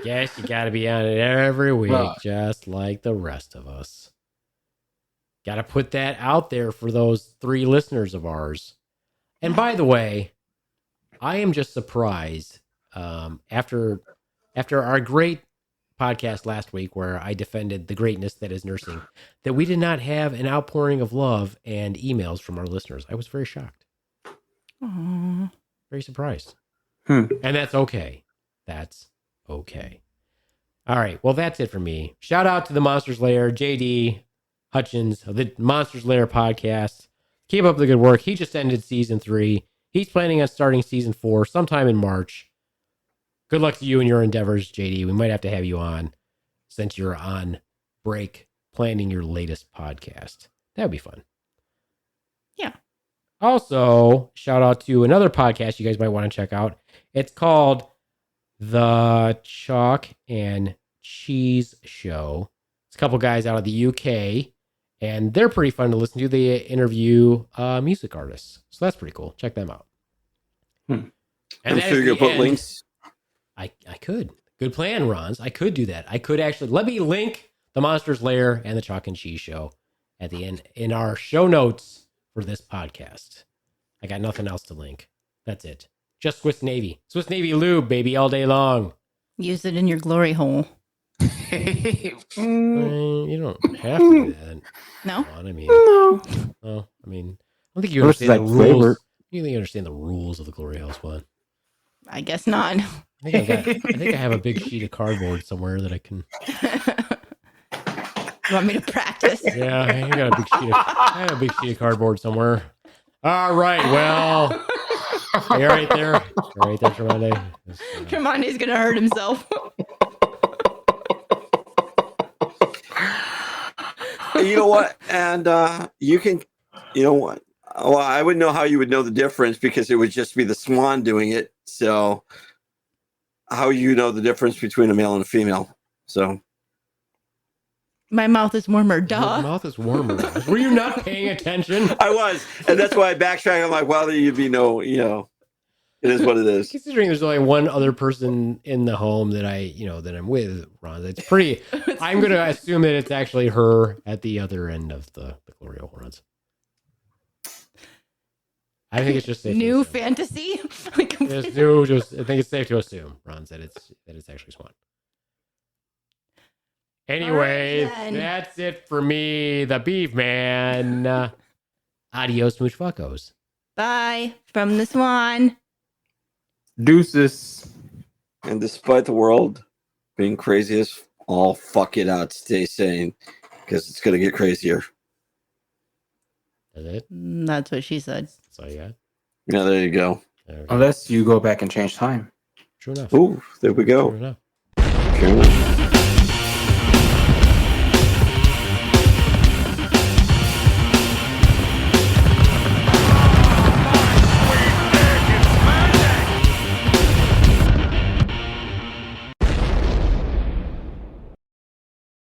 Guess you got to be on it every week, Well- just like the rest of us. Got to put that out there for those 3 listeners of ours. And by the way, I am just surprised after our great podcast last week where I defended the greatness that is nursing, that we did not have an outpouring of love and emails from our listeners. I was very shocked. Aww. Very surprised. Hmm. And that's okay. That's okay. All right. Well, that's it for me. Shout out to the Monsters Lair, JD Hutchins of the Monsters Lair podcast. Keep up the good work. He just ended season 3. He's planning on starting season 4 sometime in March. Good luck to you in your endeavors, JD. We might have to have you on since you're on break planning your latest podcast. That would be fun. Yeah. Also, shout out to another podcast you guys might want to check out. It's called The Chalk and Cheese Show. It's a couple guys out of the UK, and they're pretty fun to listen to. They interview music artists, so that's pretty cool. Check them out. And And I'm sure you're going to put links. I could. Good plan, Ronz. I could do that. I could actually. Let me link the Monsters Lair and the Chalk and Cheese Show at the end in our show notes for this podcast. I got nothing else to link. That's it. Just Swiss Navy. Swiss Navy lube, baby, all day long. Use it in your glory hole. You don't have to do that. No? I mean, No. oh, I mean, I don't think you Versus, understand the like, rules. flavor. You think you understand the rules of the Glory House one? I guess not. I think I have a big sheet of cardboard somewhere that I can. You want me to practice? Yeah, I got a big sheet. I have a big sheet of cardboard somewhere. All right, well, you're right there. You're right there, Tremonde. Tremonde's going to hurt himself. You know what? And you can, you know what? Well, I wouldn't know how you would know the difference because it would just be the swan doing it. So, how you know the difference between a male and a female? So, My mouth is warmer, Your duh. mouth is warmer. Were you not paying attention? I was, and that's why I backtracked. I'm like, well, there you'd be no, you know, it is what it is. Considering there's only one other person in the home that that I'm with, Ron, it's pretty. I'm going to assume that it's actually her at the other end of the glory hole, Ron. I think it's just safe New to assume. fantasy? I think it's safe to assume, Ron, that it's actually Swan. Anyway, All right, then. that's it for me, the Beaveman. Adios, mooch fuckos. Bye from the swan. Deuces. And despite the world being crazy as all, fuck it out. Stay sane because it's going to get crazier. That's it. That's what she said. That's all you got. Yeah, there you go. There we go. Unless you go back and change time. True enough. Ooh, there we True go. enough. Cool.